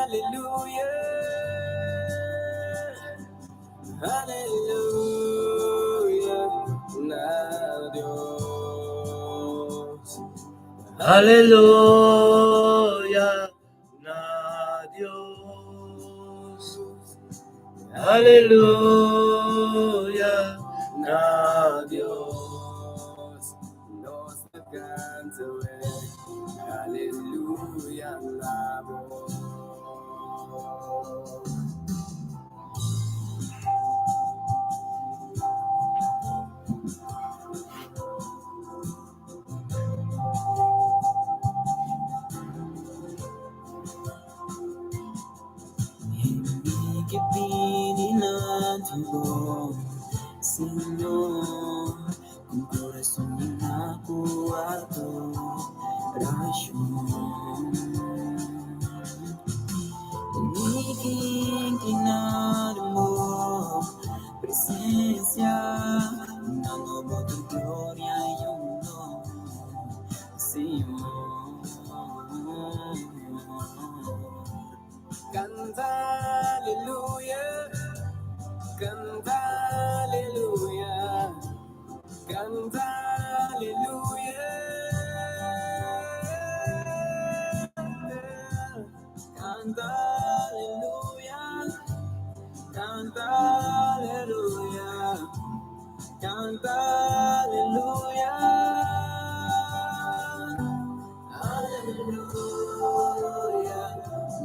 Aleluya, na Dios. Aleluya, na Dios. Aleluya, na Dios. Nos alcanza, aleluya, la voz. Hindi kipinilan tulo, Señor, con corazón inacuado, rasyon. Umikikinado mo, presencia, dando mo tu gloria yung Señor. Canta aleluya, canta aleluya, canta aleluya, canta aleluya, canta aleluya, canta aleluya, aleluya,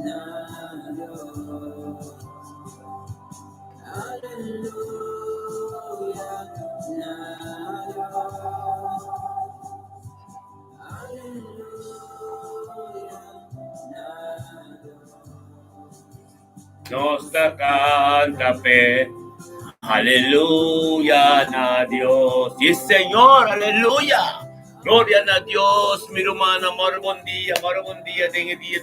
na Dios. Aleluya, na Dios. Aleluya, na Dios. Nos canta fe. Aleluya, na Dios. Sí, Señor, aleluya. Gloria a Dios, mi hermana, buen día,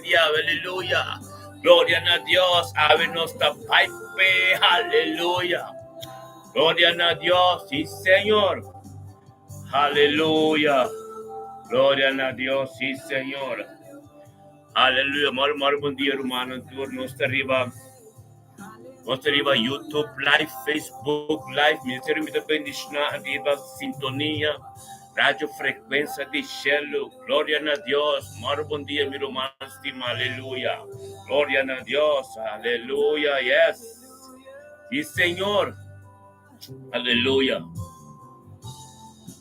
día, aleluya. Gloria a Dios, ábenos ta paipe, aleluya. Gloria a Dios, sí, Señor. Aleluya. Gloria a Dios, sí, Señor. Aleluya, buen día, hermano. Nos arriba YouTube Live, Facebook Live, Ministério Vida Bendicional, arriba Sintonia, Rádio Frequência de Cielo. Glória a Deus. Bom dia, meu irmão, estima, aleluia. Glória a Deus, aleluia, yes. E Senhor, aleluia.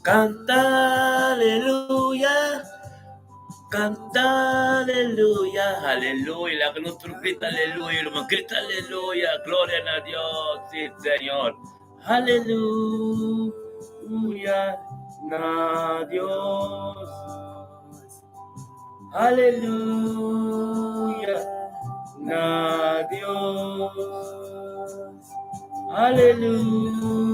Canta, aleluia. Canta, aleluya, aleluya, la que nos grita, aleluya, lo más grita, aleluya, gloria a Dios, sí, Señor, aleluya, na Dios, aleluya, na Dios, aleluya,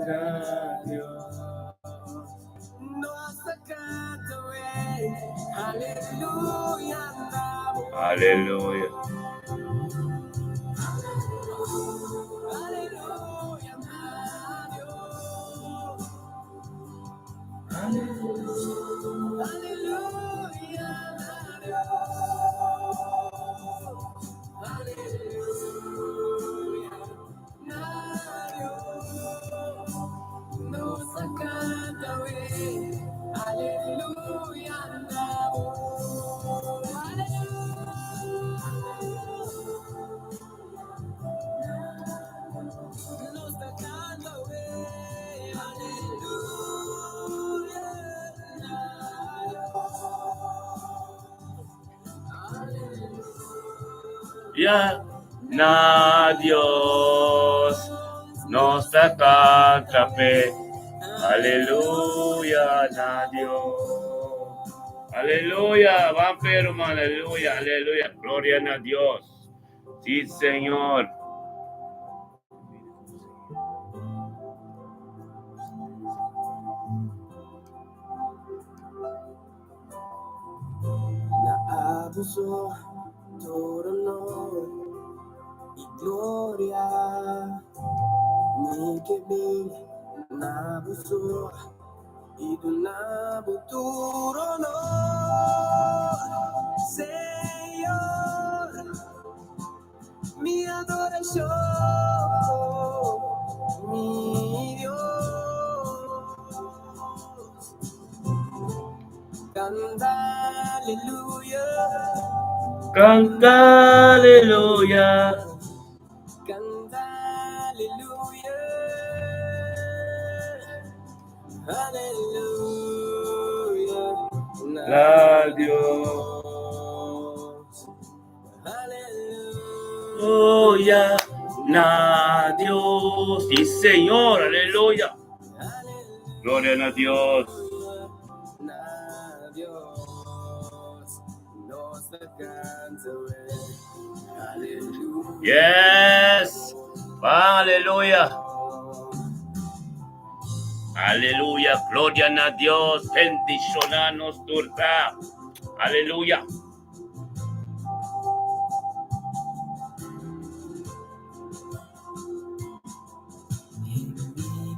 na Dios. Aleluya, Aleluya. aleluya, Ya, na Dios nos canta fe. Aleluya, na Dios. Aleluya, van hermano, aleluya, aleluya. Gloria a Dios. Sí, Señor. Naabuso todo honor y gloria. Mi kibing nabuso y nabuturo no Señor. mi Dios. Canta aleluya. Canta aleluya. Canta aleluya. Aleluya. La Dios. Aleluya. Na Dios. Sí, Señor. Aleluya. Gloria a Dios. Yes. Aleluya. Aleluya. Gloria a Dios. Bendicionanos turta. Aleluya.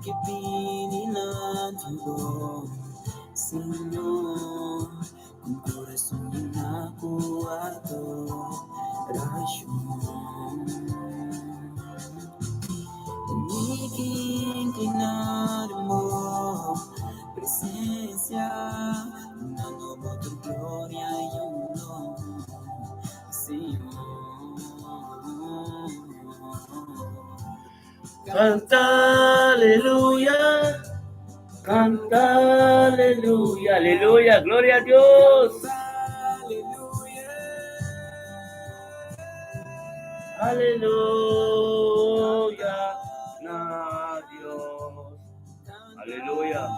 Que Señor, con corazón inacuado, oración. Ni que inclinarmos presencia, dando tu gloria y honor, Señor. Canta aleluya. Canta aleluya. Aleluya. Gloria a Dios. Aleluya. Na Dios. Aleluya.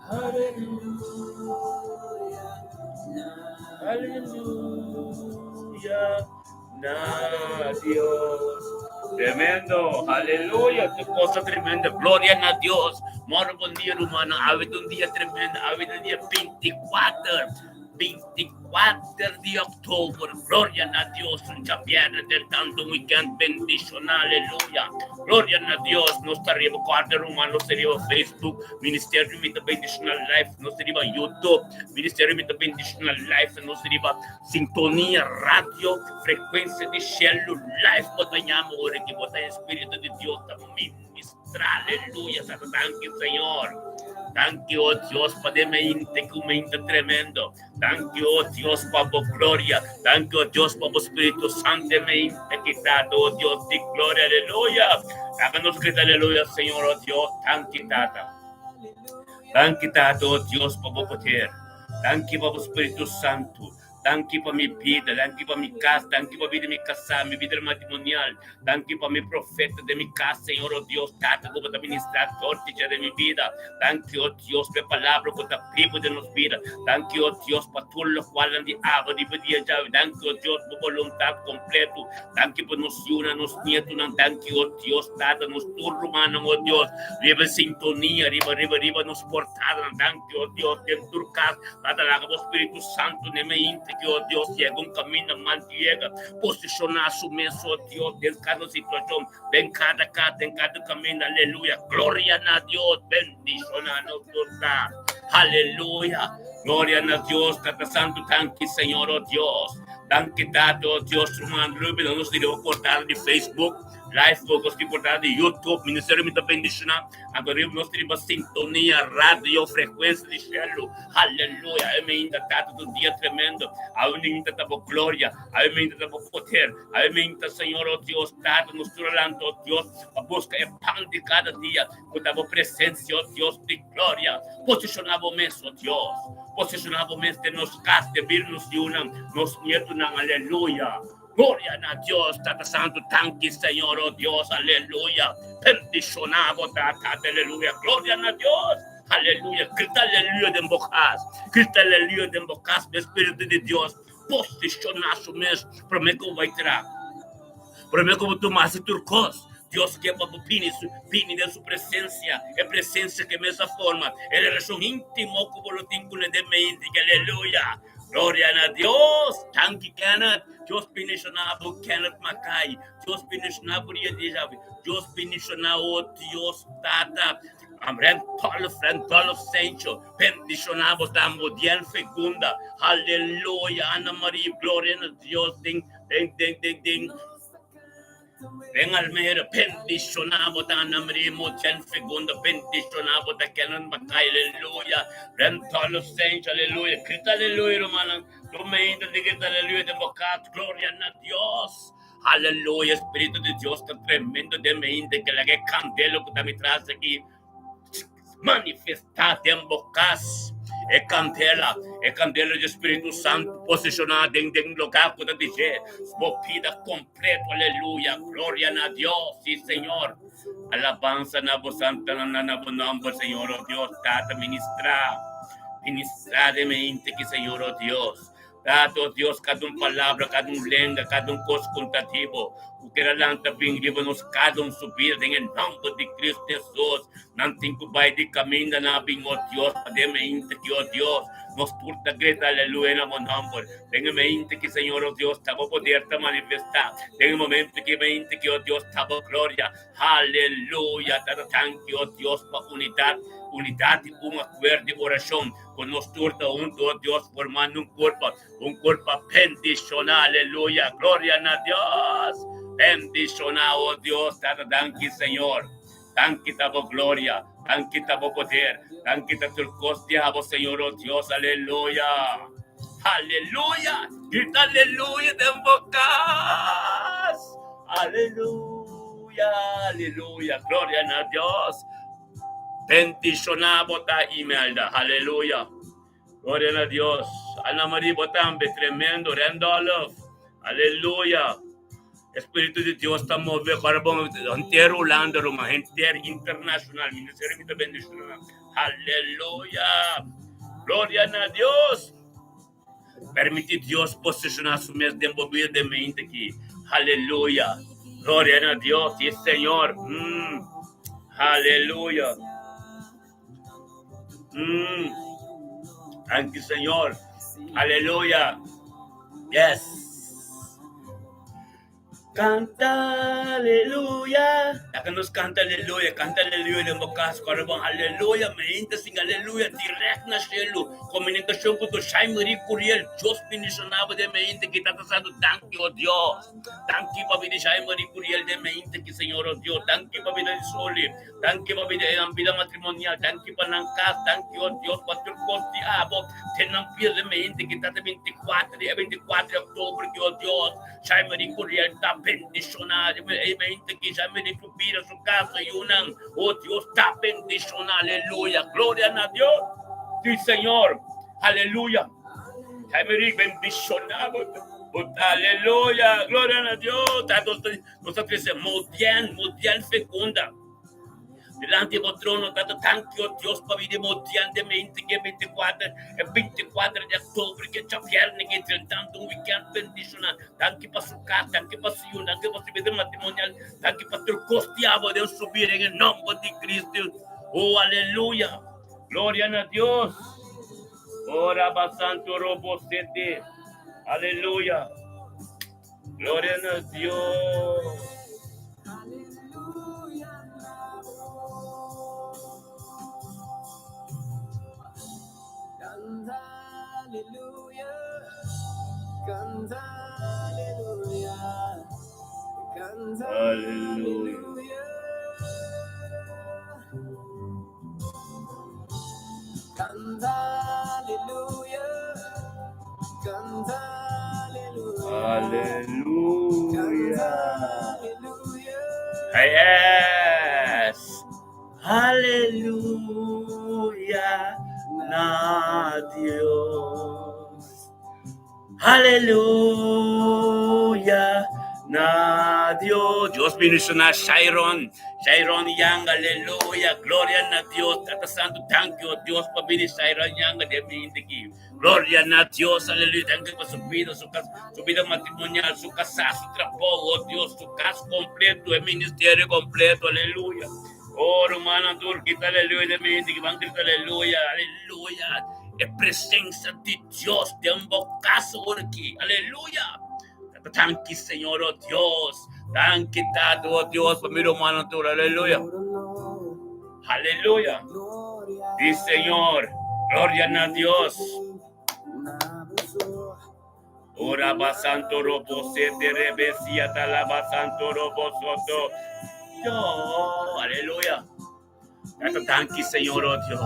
Aleluya. Aleluya. Na Dios. Tremendo. Aleluya. Qué cosa tremenda. Gloria a Dios. Moro buen día, hermano. Ha habido un día tremendo. Ha habido un día 24 de octubre. Gloria a Dios. Un chapiere del tanto weekend. Bendición. Aleluya. Gloria a Dios. No estaría cuarto hermano. No sería Facebook. Ministerio de Bendicional Life. No sería YouTube. Ministerio de Bendicional Life. No sería Sintonía Radio. Frecuencia de cielo. Life. Botanyamo. Ore que bota Espíritu de Dios. Ministrar. Aleluya. Thank you, Señor. Thank you, oh Dios, para mente tremendo. Thank you, oh Dios, para tu gloria. Thank you, oh Dios, para tu Espíritu Santo, mente quitado, oh Dios, de gloria, aleluya. Háganos gritar, aleluya, Señor, oh Dios, tan quitado. Tan quitado, oh Dios, para tu poder. Thank you, para tu Espíritu Santo. Thank you para mi vida, thank you para mi casa, thank you para vida de mi casa, mi vida matrimonial, thank you para mi profeta de mi casa, Señor, oh Dios, Tata, como administrador de mi vida, thank you, oh Dios, por palabra, por la pipo de nuestra vida, thank you, oh Dios, para todo lo cual han de agua, de vida ya, thank you, oh Dios, por voluntad completo, thank you por nos una, nos nietos, thank you, oh Dios, Tata, nos turno, mano, oh Dios, viva sintonía, riba, nos portada, thank you, oh Dios, en tu casa, Tata, la Espíritu Santo, ne me inte, que oh Dios llega un camino mantiega, posicionar su mesa, oh Dios, en cada situación, en cada camino, aleluya, gloria a Dios, bendición a nosotros, aleluya, gloria a Dios, Tata Santo, tanque, Señor, oh Dios, tanque, Tata, oh Dios, hermano, no nos diremos portal de Facebook, Live Focus, portal de YouTube, Ministerio de Bendición, agora nós temos sintonia, rádio, frequência de cielo, aleluia, amém, Tata, do dia tremendo, amém, Tata, glória, amém, Tata, poder, amém, Senhor, oh Deus, Tata, nos turlando, oh Deus, a busca é pão de cada dia, com a presença, oh Deus, de glória, posicionava o mês, oh Deus, posicionava o mês de nos casas, de vir-nos de uma, nos nietos, aleluia. Gloria a Dios, Tata Santo, tanque, Señor, oh Dios, aleluya. Bendicionado, Tata, aleluya. Gloria a Dios, aleluya. Grita aleluya de embocas, grita aleluya de embocas, Espíritu de Dios. Posicionar su mes, prometo que vai tirar. Prometo que vou tomar esse turcos. Deus quer para o pini de sua presença, é presença que mesma forma, é relação íntima com o boletim de mente, aleluia. Gloria a Dios, thank you, Kenneth. Dios bendicionado, Kenneth Mackay. Dios bendicionado, Dios bendicionado, Dios Tata. Frentolo Sencho, bendicionamos la mujer fecunda, aleluya, Ana María, gloria a Dios, ding, ding, ding, ding, ding. Ven Almera, bendicionamos a Ana María, mujer fecunda, bendicionamos a Kenan Macay, aleluya, Frentolo Sencho, aleluya, grita aleluya, hermano, tú me dices de gritar aleluya, de boca, gloria a Dios. Aleluya, Espíritu de Dios, tan tremendo de mente que la que candelo que está me trae aquí. Manifestate en bocas. E candela do Espírito Santo posicionado dentro do lugar que eu dizer, vida completo, aleluia, glória a Deus, sim, Senhor. Alabança na voz santa, na nome, Senhor, oh Deus, trata ministrar de mente que, Senhor, oh Deus. Trata, oh Deus, cada palavra, cada lenda, cada coisa contativo. O que era lanta nos cada subir em nome de Cristo Jesus. Não tem que vai de caminho na bem, oh Deus, de mente que, oh Deus, nos turta grita, aleluia, na nome. Tem mente que, Senhor, oh Deus, estava poder te manifestar. Tem momento que mente que, oh Deus, estava glória. Aleluia, tanto, oh Deus, para unidade, um acordo de oração, com nós turta junto, oh Deus, formando um corpo bendicional, aleluia, glória a Deus, bendicional, oh Deus, danke, Senhor, danke, tavo glória, danke, tavo poder, danke, tavo costiavo, Senhor, oh Deus, aleluia, aleluia, grita aleluia, de bocas, aleluia, aleluia, glória a Deus. Bendicionado a Imelda, aleluya. Gloria a Dios. Ana María Botambe, tremendo, Randolph, aleluya. Espíritu de Dios está moviendo para entero Holanda, Roma, entero internacional, ministerio de bendición. Aleluya. Gloria a Dios. Permite Dios posicionar su mes de movida de mente aquí. Aleluya. Gloria a Dios, sí, Señor. Aleluya. Thank you, Señor. Aleluya. Yes. Canta aleluya. La que nos canta aleluya de bocas, carabón, aleluya, me inta sin aleluya, direct na cielo, comunicación con tu Shai Marie Curiel, Dios bendicionado de me inta que está pasando, thank you, oh Dios, thank you, papi de Shai Marie Curiel de me inta que Señor, oh Dios, thank you, papi de Soli, thank you, papi de la vida matrimonial, thank you, Panankas, thank you, oh Dios, pastor Costiabo, tenang pia de me inta que está de 24 de octubre, que oh Dios, Shai Marie Curiel está bendicionado, que Shai Marie subir a su casa y unang, oh Dios, está bendicionado, aleluya, gloria a Dios, sí, Señor, aleluya, Shai Marie bendicionado, aleluya, gloria a Dios, nosotros mundial fecunda, delante del trono, tanto tanto Dios para vida mundial de mente que 24 de octubre que ya viernes que tratando un weekend bendicional, tanto para su casa, tanto para su tanto para su vida matrimonial, tanto para tu costeado de subir en el nombre de Cristo, oh aleluya, gloria a Dios, ora basanto robo sete, aleluya, gloria a Dios. Aleluya, canta aleluya, canta aleluya, canta aleluya, canta aleluya, aleluya, Yes, aleluya. Na Dios, aleluya, na Dios. Dios bendicionar Sharon Yang, aleluya, gloria a Dios, Tata Santo, thank you, Dios, para venir Sharon Yang, de mi aquí, gloria a Dios, aleluya, thank you por su vida matrimonial, su casa, su trabajo, oh Dios, su casa completo, el ministerio completo, aleluya. Oh, hermano, tú quita aleluya de mi gente que van a gritar aleluya, aleluya. Es presencia de Dios, de un bocazo por aquí, aleluya. Thank you, Señor, oh Dios. Thank you, oh Dios, por mi hermano, tú, aleluya. Aleluya. Sí, Señor. Gloria a Dios. Ora basanto robo sete rebesia talaba santo robo soto. Yo, aleluya. Thank you, Señor, oh Dios.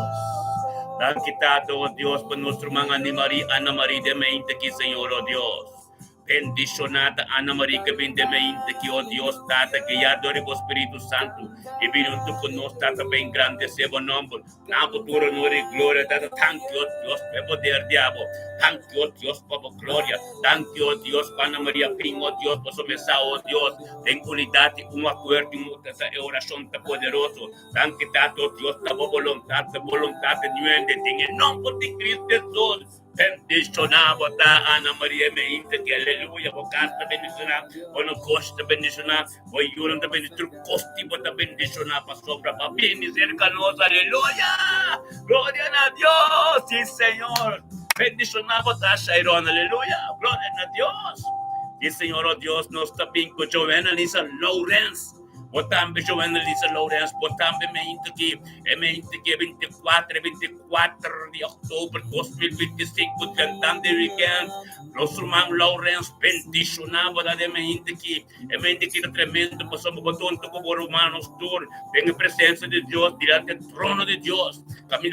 Thank you, Tato, oh Dios, por nuestro mga ni Maria, Ana Maria de Mente, Señor, oh Dios. Bendicionada Ana Maria que vem de mente que oh Deus Tata que ya adore o Espírito Santo e junto conosco Tata bem grande seu nome na futuro honor e glória Tata thank you Deus pelo poder diabo thank you Deus pela glória thank you Deus para Ana Maria Pinho oh Deus por sua mensagem oh Deus tem unidade acordo essa oração tá poderoso thank you Tata oh Deus da vontade de tem em nome de Cristo Jesus. Bendicionado da Ana Maria Meinte, que aleluia, o casta bendicionado, o no costa bendicionado, o yuram da bendicionado, costi bota bendicionado, para sobra, para bem misericanoso, aleluia, glória a Deus, sim Senhor, bendicionado da Shairona, aleluia, glória a Deus, sim Senhor, oh Deus, nós também com Joana Lisa Lawrence. Botambe Joana Lisa Lawrence, botambe mente que 24 de outubro de 2025, cantando de weekend, nosso irmão Lawrence bendicionava da mente que é tremendo, passamos botão com o romanos tour, tem a presença de Deus, diante do trono de Deus, caminho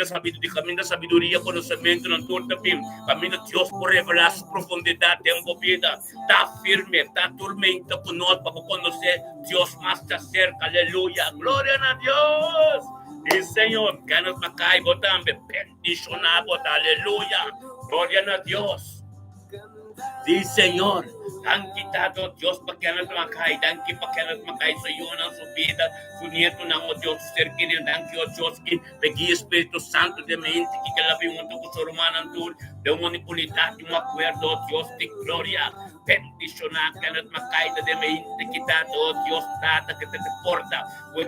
da sabedoria, conhecimento na tour também, caminho de Deus por revelar sua profundidade, tempo vida, está firme, está tormenta conosco para conhecer Deus mais cerca, aleluia, glória a Deus. E Senhor, que nos macai botambe, bendicionado, aleluia, glória a Deus. Sim, Senhor, tanque dado Deus para que nos macai, tanque para que nos macai, Senhor, na sua vida, conheço não, Deus, ser querido, tanque, Deus, que pegue Espírito Santo de mente, que ela viu muito com o ser humano, de uma manipulação, um acordo, Deus, de glória. Bendicionar que nos macai de mente, que dá, Deus, data, que te porta, oh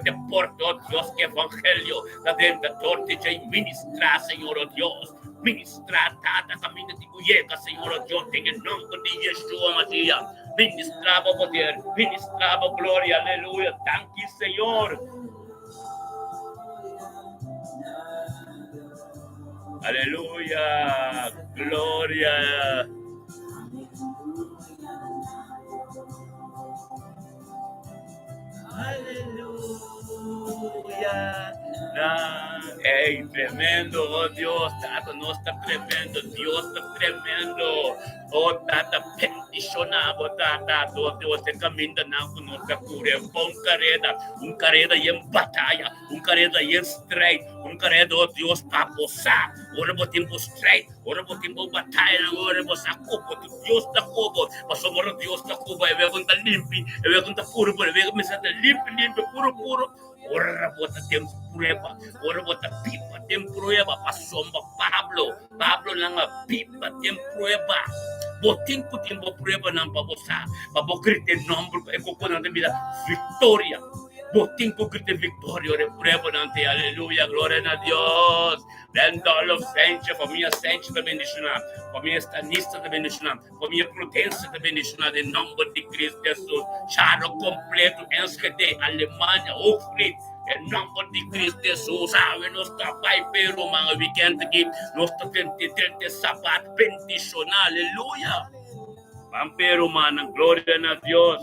Deus, que evangelho, da dentro da torta, de ministrar, Senhor, oh Deus, ministrar, data, caminho de cuiega, Senhor, oh Deus, em nome de Yeshua, Maria, ministrar o poder, ministrar a glória, aleluia, thank you, Senhor. Aleluia, glória. Aleluia. É tremendo, oh Deus, Tata, nós está tremendo, Deus está tremendo, oh Tata, bendicionado, Tata, oh Deus, você caminha não conosco, cura, carrera em batalha, carrera em straight, carrera, oh Deus, para passar, ora vou tempo straight, ora vou tempo batalha, ora vou sacubo, Deus está cubo, mas agora Deus está cubo, é ver quando limpo, é ver quando puro, é ver quando está limpo, puro, ora bota tempo prueba, ora bota pipa tempo prueba, pasomba Pablo lang a pipa tempo prueba, botin ko tempo prueba ng pabosa, pabokrite nombre ko ko ng vida victoria, botin ko krite victoria, ora prueba nante, aleluya, gloria a Dios. Dando all of Senhor, família Senhor da bendicionar, família estanista da bendicionar, família Prudência da bendicionar, em nome de Cristo Jesus, charo completo, enskede, Alemanha, Ofrit, em nome de Cristo Jesus, sabe, nós está pai pero mga weekend aqui, nós está 30 sabat, bendicionar, aleluia, pampero man, glória a Deus.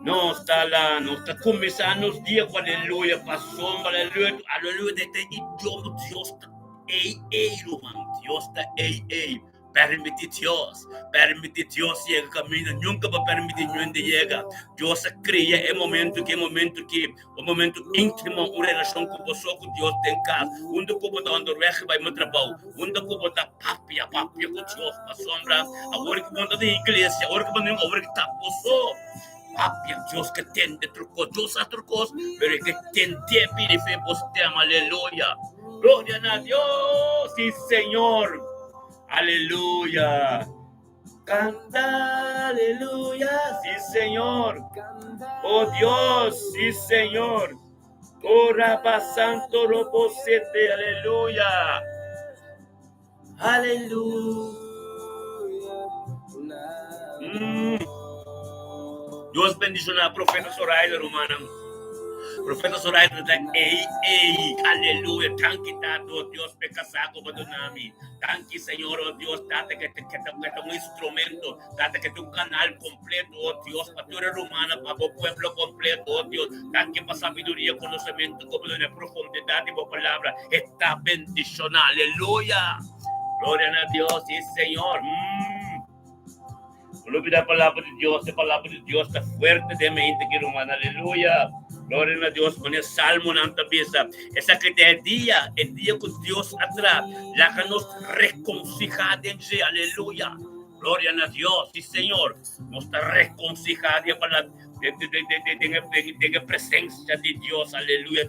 No está começando os dias com aleluia, passou, aleluia, de idioma, Deus está irmão, Deus está permite Deus chega caminho, nunca vai permitir ninguém chegar. Deus cria o momento íntimo, uma relação com você, com Deus tem casa, onde eu vou dar vai me trabalhar, onde eu vou dar papia com Deus, para sombra, agora que vou dar igreja, agora que está você. Papia, Deus que tem de trucos, Deus há trucos, mas que tem de pedir por sistema, aleluia. Glória a Deus, sim, Senhor, aleluia. Canta, aleluia, sim, Senhor. Oh Deus, sim, Senhor. Ora Santo Robosete, aleluia. Aleluia. Deus bendicionar a profeta Soraya Romana. Profeta Soraya, aleluya. Thank you, Tato, Dios, pecasaco, Badunami. Thank you, Señor, oh Dios, date que un instrumento, date que un canal completo, oh Dios, para tu romana, para tu pueblo completo, oh Dios. Thank you para sabiduría, conocimiento, como en profundidad y por palabra. Esta bendición, aleluya. Gloria a Dios, sí, Señor. Olvida la palabra de Dios está fuerte de mente, que hermano, aleluya. Gloria a Dios, con el salmo en esta pieza. Esa que el día con Dios atrás, la que nos reconcilia en sí, aleluya. Gloria a Dios, sí, Señor. Nos está reconciliando para la presencia de Dios, aleluya.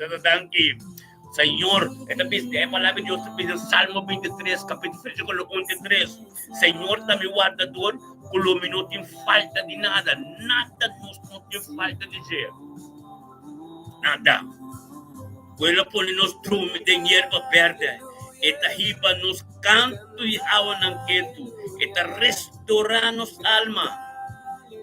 Señor, esta palabra de Dios pide en Salmo 23, capítulo 23. Señor, dame guardador, con lo que no tiene falta de nada. Nada no tiene falta de ser. Nada. Vuela ponernos trume de hierba verde. Esta hiba nos canto y agua nanquetu. Esta restaurarnos alma.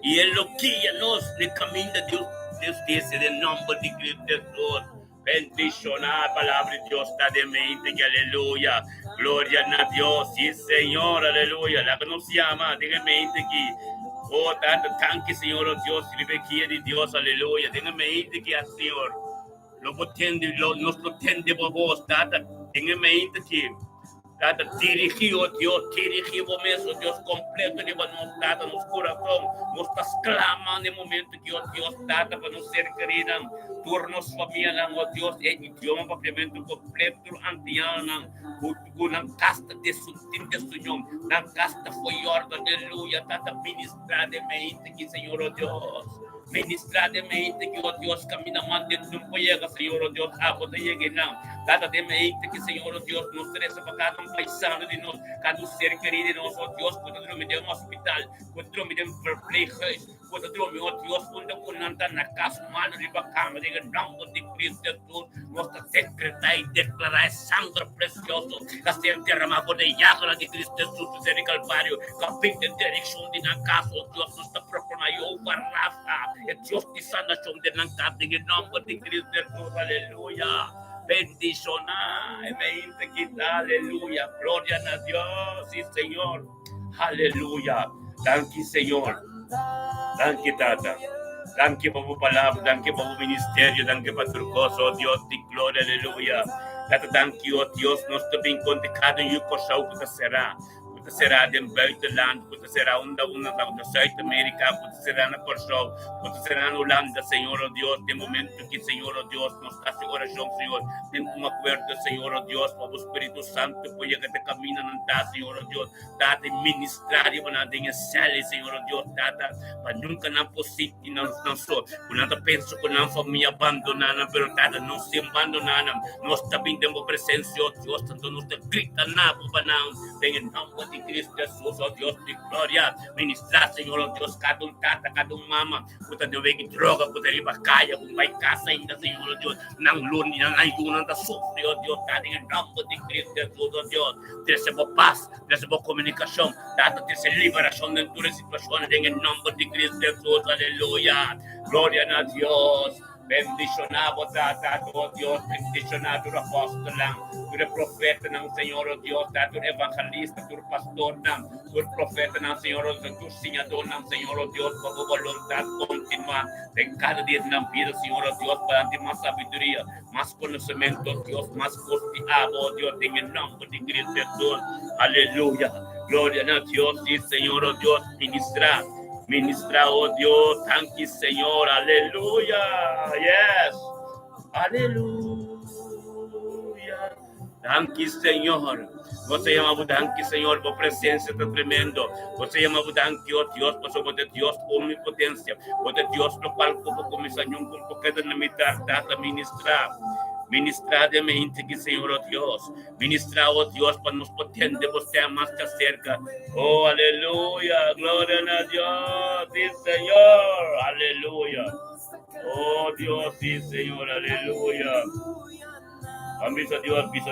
Y Él lo guía nos de camino de Dios. Dios dice el nombre de Cristo. Bendición a la palabra de Dios está de mente, y aleluya. Gloria a Dios, sí, Señor, aleluya. La que nos llama, de mente aquí. Oh, tanto tanque, Señor, oh Dios, privilegio de Dios, aleluya. De mente que Señor, nos protende por vos, tata, de mente que. Tata, dirigió Dios, dirigió mesmo, Dios completo de nos tata, nos coração, nos estás clamando en el momento que Dios tata para nos ser querida, turnos familia, oh Dios, el idioma propiamente completo, antiana, con casta de su Señor, la casta fue orden, aleluya, tata, ministrar de mente que Señor, oh Dios. Ministrar de mente que, oh Dios, camina más de tu llega, Señor, oh Dios, a poder llegar. Data de mente que, Señor, oh Dios, nos interesa para cada un paisano de nosotros, cada ser querido de nosotros, oh Dios, cuando dormir en un hospital, cuando dormir en perplejos, cuando dormir, oh Dios, cuando andar en la casa, mano de bacama, de nombre de Cristo Jesús, nuestra decretar y declarar sangre precioso, la ser derramada por el llaga de Cristo Jesús, de Calvario, capítulo de dirección de la casa, oh Dios, nos está proclamando, Rafa. Dios te sanación de la casa en el nombre de Cristo Jesús, aleluya. Bendición, aleluya. Gloria a Dios, sí, Señor, aleluya. Gracias, Señor. Gracias, Tata. Gracias por tu palabra, gracias por tu ministerio, gracias por tu cosa, oh Dios, de gloria, aleluya. Tata, gracias, oh Dios, nos está bien contactado en el corazón que será. Será de buitenland, será una de Sudamérica, será na Portugal, será na Holanda, Senhor, oh Deus, de momento que, Senhor, oh Deus, nos está oração, Senhor, tem um acordo, Senhor, oh Deus, para o Espírito Santo, para que te camina não tá, Senhor, oh Deus, dá-te ministrar e para te ensinar, Senhor, oh Deus, dá-te, para nunca não possível, não só, quando eu penso que não família abandonada, pero dá-te, não se abandonada, nós também temos presença, oh Deus, então nós te grita na para não, tem em nome de Cristo Jesús, oh Dios de gloria, ministrar, Señor, oh Dios, cada un tata, cada un mama, puta de ver que droga, puta de ir para calle, vai casa ainda, Señor, oh Dios, não lune, não ayuna, não sofre, oh Dios, dá em nome de Cristo Jesús, oh Dios, recebo paz, recebo comunicação, dá-te liberação de todas as situações, em nome de Cristo Jesús, aleluya, gloria a Dios. Bendicionado, oh Dios, bendicionado o apóstolo, o profeta, não, Senhor, oh Deus, o evangelista, o pastor, não, o profeta, não, Senhor, o senhador, não, Senhor, oh Deus, por tua vontade continuar, em cada dia na vida, Senhor, oh Deus, para ter mais sabedoria, mais conhecimento, oh Deus, mais confiável, oh Deus, em nome de Cristo Jesus, aleluia, glória a Deus, sim, Senhor, oh Deus, ministrar, oh Dios, thank you, Señor, aleluya, yes, aleluya, thank you, Señor. Você llama thank you, Señor, por presencia tan tremendo. Você llama thank you, oh Dios, por sobre Dios, omnipotencia, por Dios, lo cual como comisación, con porque de la mitad, data ministrar. Ministrar de mente que, Señor, oh Dios. Ministrar, oh Dios, para nos potente, você más que cerca. Oh, aleluya. Gloria a Dios. Sí, Señor. Aleluya. Oh, Dios, sí, Señor. Aleluya. Bisa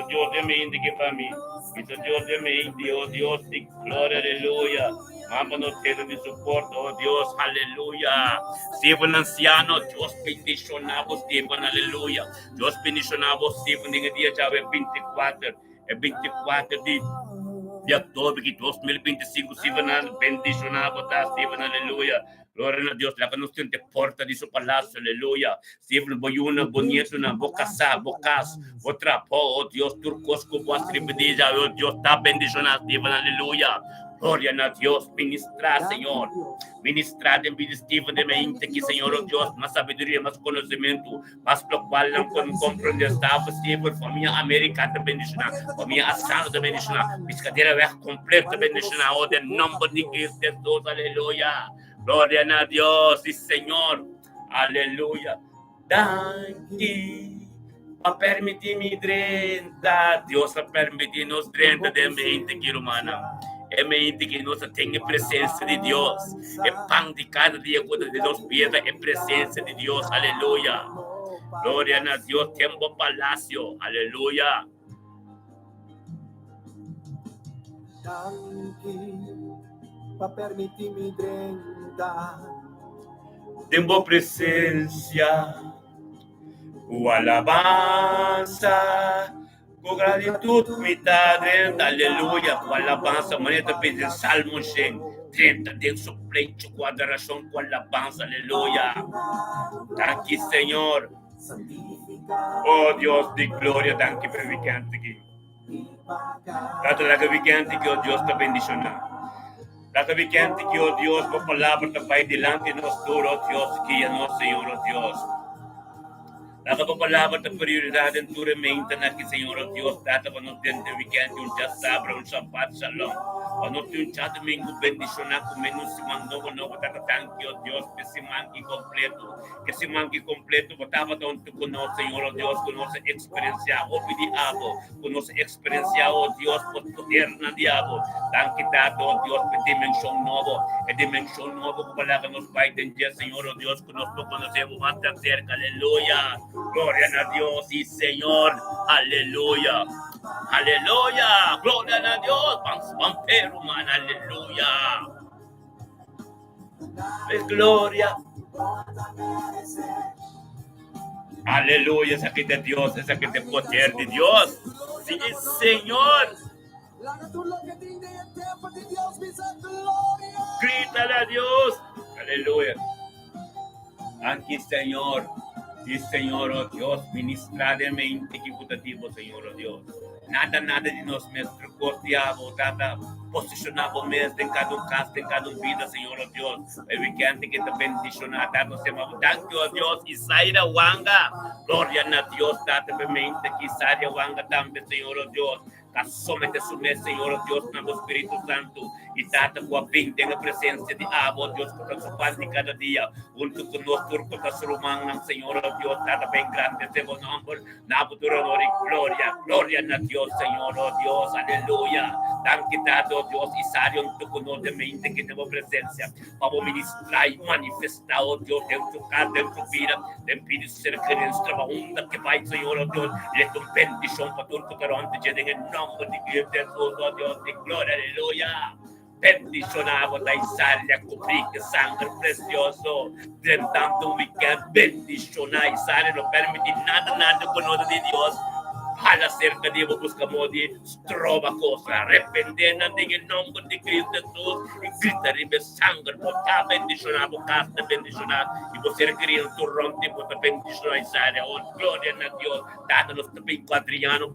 Dios de mente que para mí. Bisa Dios de mente, oh Dios, de gloria, aleluya. Vámonos, Telo de soporte, oh Dios, aleluya. Stephen anciano, Dios bendicionamos, Stephen, aleluya. Dios bendicionamos, Stephen, en el día ya 24, el 24 de octubre de 2025, Stephen, bendicionamos, Stephen, aleluya. Gloria a Dios, la que nos tiene porta de su palacio, aleluya. Stephen, boyuna, bonito, una bocasa, bocas, otra, oh Dios, turcos, como astribedilla, oh Dios, está bendicionado, Stephen, aleluya. Gloria a Dios, ministrar, Señor. Ministrar en vida Stephen de mente que, Señor, oh Dios, más sabiduría, más conocimiento, más lo cual no comprende estava, Stephen, familia América te bendicionar, familia Asano te bendicionar, piscadeira vez completa te bendicionar, oh, de nombre de Cristo Jesús, aleluya. Gloria a Dios, sí, Señor, aleluya. Daqui, a permitir-me 30, Deus a permitir-nos 30 de mente, que humana. É mente que nós tenha presença de Deus. É pão de cada dia quando Deus pede, é presença de Deus. Aleluia. Glória a Deus. Tempo palácio. Aleluia. Tempo presença. O alabança. Com gratitud, mitad, aleluia, com alabança, maneta pede salmo, 30 de suplente, com adoração, com alabança, aleluia. Aqui, Senhor. Oh Deus de glória, danke por weekend aqui. Grato a weekend que o Deus está bendicionando. Grato a weekend que o Deus, por palavra, está vai delante de nós, oh Deus, que é nosso Senhor, oh Deus. Data pa palabra ta prioridad en tu mente na que Señor Dios data pa no ten de weekend un chat sabra un sapat salong pa no un chat domingo bendición na ku menos si mando no pa ta thank you Dios que si manki completo pa tama ta un tu conoce Señor Dios conoce experiencia o pidi abo conoce experiencia o Dios por poder na diabo thank you dato Dios pe dimensión nuevo para que nos vayan ya Señor Dios que nos conocemos más de cerca aleluya. Gloria a Dios y Señor, aleluya, aleluya, gloria a Dios, pampero, man, aleluya, es gloria, aleluya, esa que de Dios, esa que de poder de Dios, sí, Señor, grítale a Dios, aleluya, aquí Señor. Sí, Señor, oh Dios, ministra de mente equitativo, Señor, oh Dios. Nada de nós mesmos costeamos, nada posicionamos mesmo em cada caso, em cada vida, Senhor, oh Deus. É weekend que te bendicionar, dado semana. Thank you, oh Deus, Isaíra Wanga. Glória a Deus, dado mente que Isaíra Wanga também, Senhor, oh Deus. Somente submete, Senhor, oh Deus, no Espírito Santo. E data com a vinda na presença de Abo, Deus, que está ocupando cada dia. Junto conosco, turco, que está surumando, Senhor, oh Deus, data bem grande, seu nome. Na futura, glória a Deus, Senhor, oh Deus, aleluia. Thank you, dado, oh Deus, Isaíra, junto conosco, de mente que tem presença. Para ministrar e manifestar, oh Deus, dentro do casa, dentro da vida, dentro de ser crente, trabalhando, que vai, Senhor, oh Deus, ele tem bendição para tudo que onde dia em nome de Cristo Jesus, oh Deus, de glória, aleluia. Bendicionado da Isaíra, cobrir que sangue precioso, tentando um weekend, bendicionar Isaíra, não permitir nada com nada de Deus. Fala cerca de buscamos de trova coisa, arrependendo em nome de Cristo Jesus e gritar sangue, botar bendicionado, casta bendicionado, e você queria um turrão de botar bendicionado Isaíra, oh glória a Deus, dado-nos também com Adriano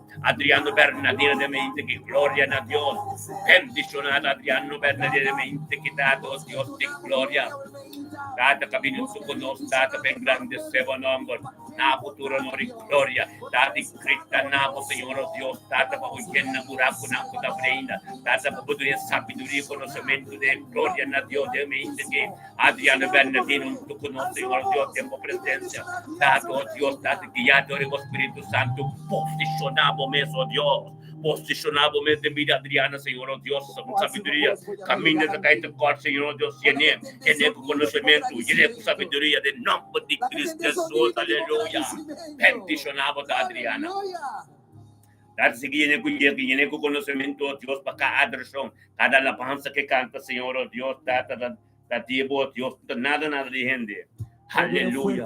Bernardino de mente, que glória a Deus, bendicionado Adriano Bernardino de mente, que dado Deus de glória, dado caminho conosco, dado bem grande seu nome, na futuro nori glória, dado Cristo na Senhor Deus, dado para o que na buraco na puta breina, dado para poder sabedoria, conhecimento de glória na Deus de mente, que Adriano Bernardino tu conosco, Senhor Deus, tempo presença, dado Deus, dado guiado o Espírito Santo, posicionado mesmo Deus. Posicionado mesmo de vida Adriana, Senhor, oh Deus, com sabedoria, caminho da caída corte, Senhor, oh Deus, tiene com conhecimento, tiene com sabedoria, de nome de Cristo Jesus, aleluia. Bendicionado da Adriana. Dati sige ko conocimiento, oh Dios, para cada adoración, cada alabanza que canta, Señor, oh Dios, datibo, oh Dios, nada de gente. Aleluya.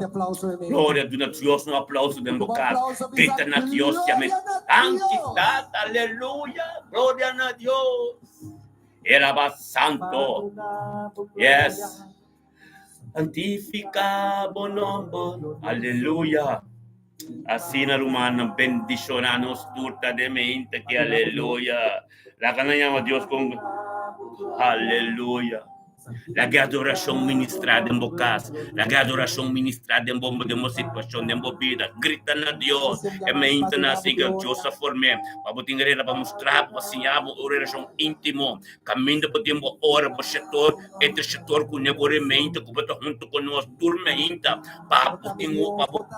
Gloria a Dios, un aplauso de boca. Grita a Dios, llame. Santidad, aleluya. Gloria a Dios. Era santo. Yes. Santificado nombre. Aleluya. Así na rumana, bendición a nos turta de mente que aleluya. La que llama Dios con aleluya. La adoração ministrada em bocas, la adoração ministrada em bomba de uma situação de uma vida, grita na Deus, é mente na siga Deus a formar, para botar para mostrar, para ensinar uma oração íntima, caminho para ter uma hora para setor, entre setor com mente, que vai junto conosco, dormente, para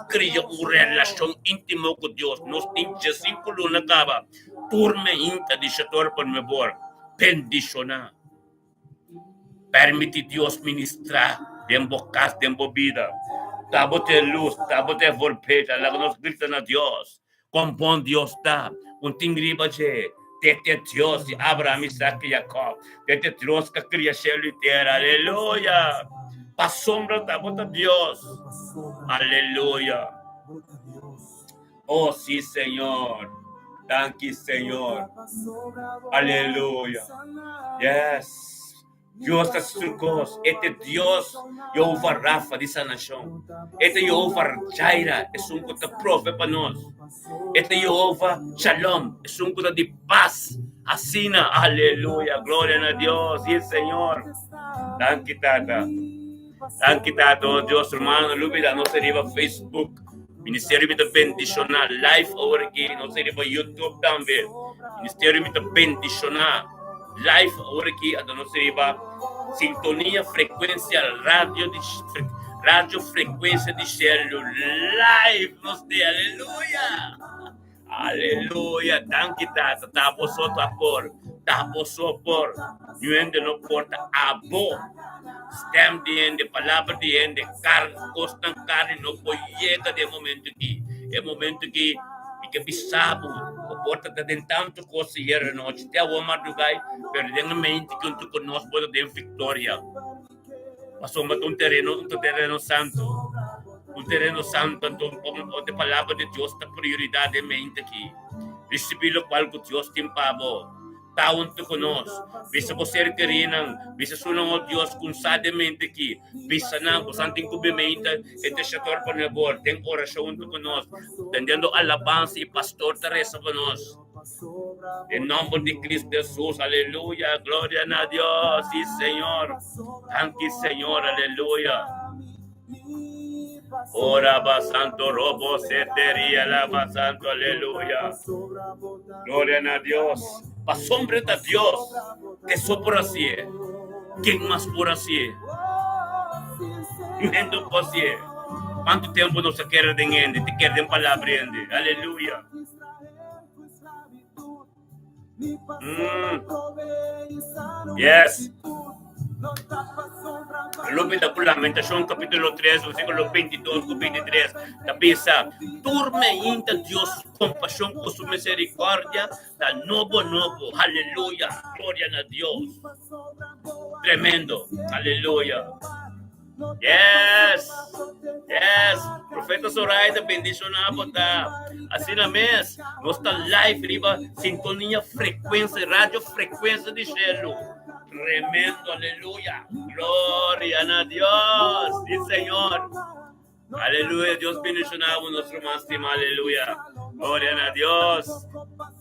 criar uma relação íntima com Deus, nós temos assim que não acaba, dormente de setor para me bor, bendicionar. Permite Deus ministrar dentro da casa, dentro da vida. Tabo te luz, tabo te volpeta, lá nos grita na Deus. Com bom Deus está. Tingriba je, tete Deus de Abraão, Isaac e Jacó. Tete Deus que cria céu e terra. Aleluia. A sombra tabo de Deus. Aleluia. Oh, sim, Senhor. Thank you, Senhor. Aleluia. Yes. Deus está surcos. Este Deus, Jeová Rafa de sanação. Este Jeová Jaira, é um coisa prova para nós. Este Jeová Shalom, é um coisa de paz. Assina, aleluia, glória a Deus, e Senhor. Thank you, Tata. Thank you, Tata. Deus, irmão, lúbida, não seria Facebook. Ministério de bendicionar, live over aqui, não seria YouTube também. Ministério de bendicionar. Live agora aqui, a nossa riba, sintonia, frequência, rádio, frequência de céu, live, nos dê, aleluia, aleluia, tanque, tata, tapo só por, nuende no porta, abo, stem de ende, palavra de ende, costan carne, no poiega de momento aqui, é momento que bisabo, o porta de tanto coisa e era noite, até o madrugai, perdendo a mente que tu conosco pode ter vitória. Passou um terreno santo, onde a palavra de Deus está prioridade mente aqui. Receber o qual que Deus tem para está junto conosco. Bisa você querendo, bisa sunang o Deus consadamente aqui. Bisa na, kung saan ting kubimenta, ito siya tor panabor, tem orasyon junto conosco. Tendendo alabanza y pastor Teresa conosco. En nombre de Cristo Jesús, aleluya, gloria a Dios, sí Señor. Thank you, Señor, aleluya. Ora va santo robo seteria lava santo, aleluya. Gloria a Dios. A sombra de Deus, que só por assim é. Quem mais por assim é? Não por assim é. Quanto tempo não se quer de gente, te quer de palavra gente. Aleluia. Yes. Lupita por Lamentação, capítulo 3, versículo 22 e 23. Tapisa, turme ainda Deus compaixão com sua misericórdia, da novo. Aleluia. Glória a Deus. Tremendo. Aleluia. Yes. Profeta Zoraida, bendição na botar. Assim na mês, nós está live, riba, sintonia, frequência, rádio, frequência de gelo. Tremendo, aleluya. Gloria a Dios. Sí, Señor. Aleluya. Dios bendicionamos nuestro máximo. Aleluya. Gloria a Dios.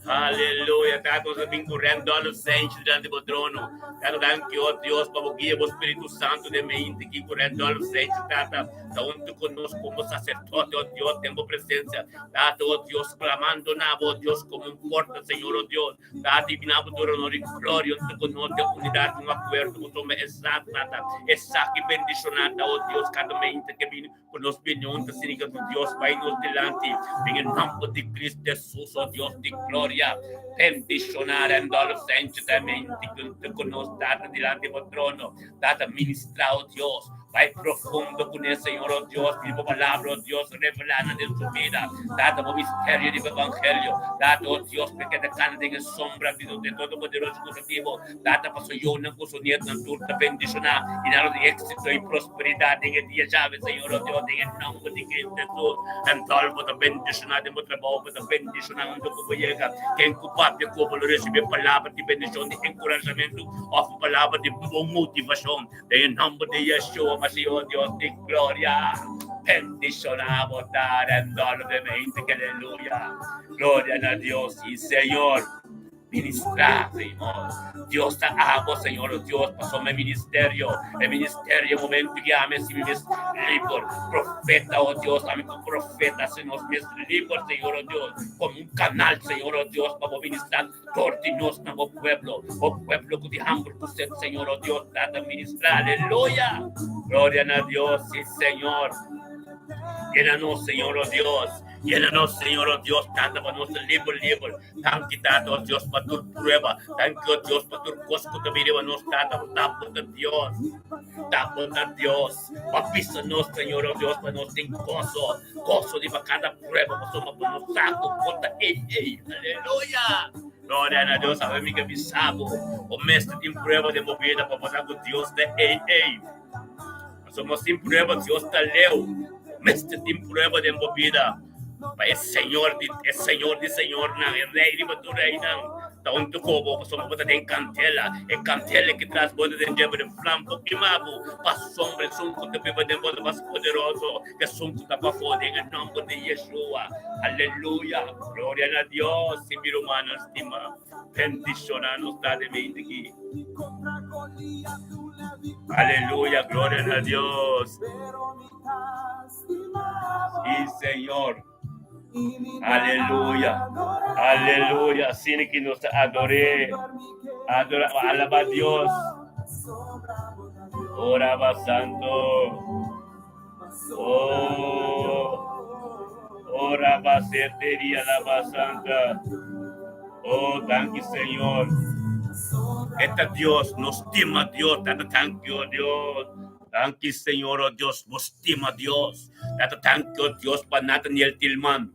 Aleluya. Estamos correndo a los santos diante do trono. Quero dar que o Deus para o guia, o Espírito Santo de mente que correndo a los santos. Tata, junto conosco como sacerdote, oh Deus, temos presença. Tata, oh Deus, clamando na oh Deus como um porta, Senhor, oh Deus. Tata, divinado do honor e glória, junto conosco, a unidade, um acordo, com o exato, Tata. Exato e bendicionada, oh Deus, cada mente que vem conosco, junto, Senhor, do Deus, vai nos delante. Em nome de Cristo Jesus, oh Deus de glória. Bendicionando a los santos da mente, junto conosco, Tata, delante do trono. Tata, ministrar, oh Deus. Vai profundo con el Señor, oh Dios, mi palabra, oh Dios, revelada en su vida. Dado el misterio del Evangelio. Dado, oh Dios, porque te canta en sombra de todo poderoso curativo. Dado paso yo no puso ni en turta bendición y nada de éxito y prosperidad en el día llave, Señor, oh Dios, en el nombre de Cristo Jesús. En todo por la bendición de nuestro trabajo, por la bendición de nuestro llega. Que en culpable como lo recibe palabra de bendición, de encorajamiento, o palabra de motivación. En el nombre de Yeshua, Mashiach, Dios de gloria. Bendicionamos, dar en dolor de mente, que aleluya. Gloria a Dios y Señor. Ministrar, Señor. Dios te amo, Señor. Dios pasó mi ministerio. El ministerio, momento que ames y mi libro. Profeta, oh Dios, dame tu profeta, Señor. Mis libros, Señor, oh Dios. Como un canal, Señor, oh Dios, para ministrar tortinos a nuestro pueblo. Oh pueblo que te amo, usted, Señor, oh Dios, date ministrar. Aleluya. Gloria a Dios, sí, Señor. Llénanos, Señor, oh Dios. Llénanos, Señor, oh Dios, tanto para nuestro libro. Tan quitado, oh Dios, para tu prueba. Tan que, oh Dios, para tu cosa que te mire, nos tapo de Dios. Tapo de Dios. Papísanos, Señor, oh Dios, para nuestro gozo. Gozo de cada prueba. Pasamos por los sacos. Aleluya. Gloria a Dios, a mí que me sabo. O mestre de prueba de movida para pasar con Dios de Somos sin prueba, Dios te leu. Mestre de prueba de movida. É Senhor de Senhor, não é Rei de Bato Rei, não. Tá onde tu como, somos botar em cantela. É cantela que traz boda de jeba de flambo, queimado. Para sombra, sunco de beba de boda mais poderoso. Que sunco tá para fora, em nome de Yeshua. Aleluia. Glória a Deus. Se mir humano estima. Bendicionanos da de mente aqui. Aleluia. Glória a Deus. E Senhor. Aleluya, aleluya, así que nos adoré, alaba a Dios, oraba santo, oraba setería, alaba santa, thank you Señor, este Dios nos estima Dios, thank you Dios. Thank you, Señor, oh Dios, nos estima Dios. Thank you, Dios, para Nathaniel Tillman.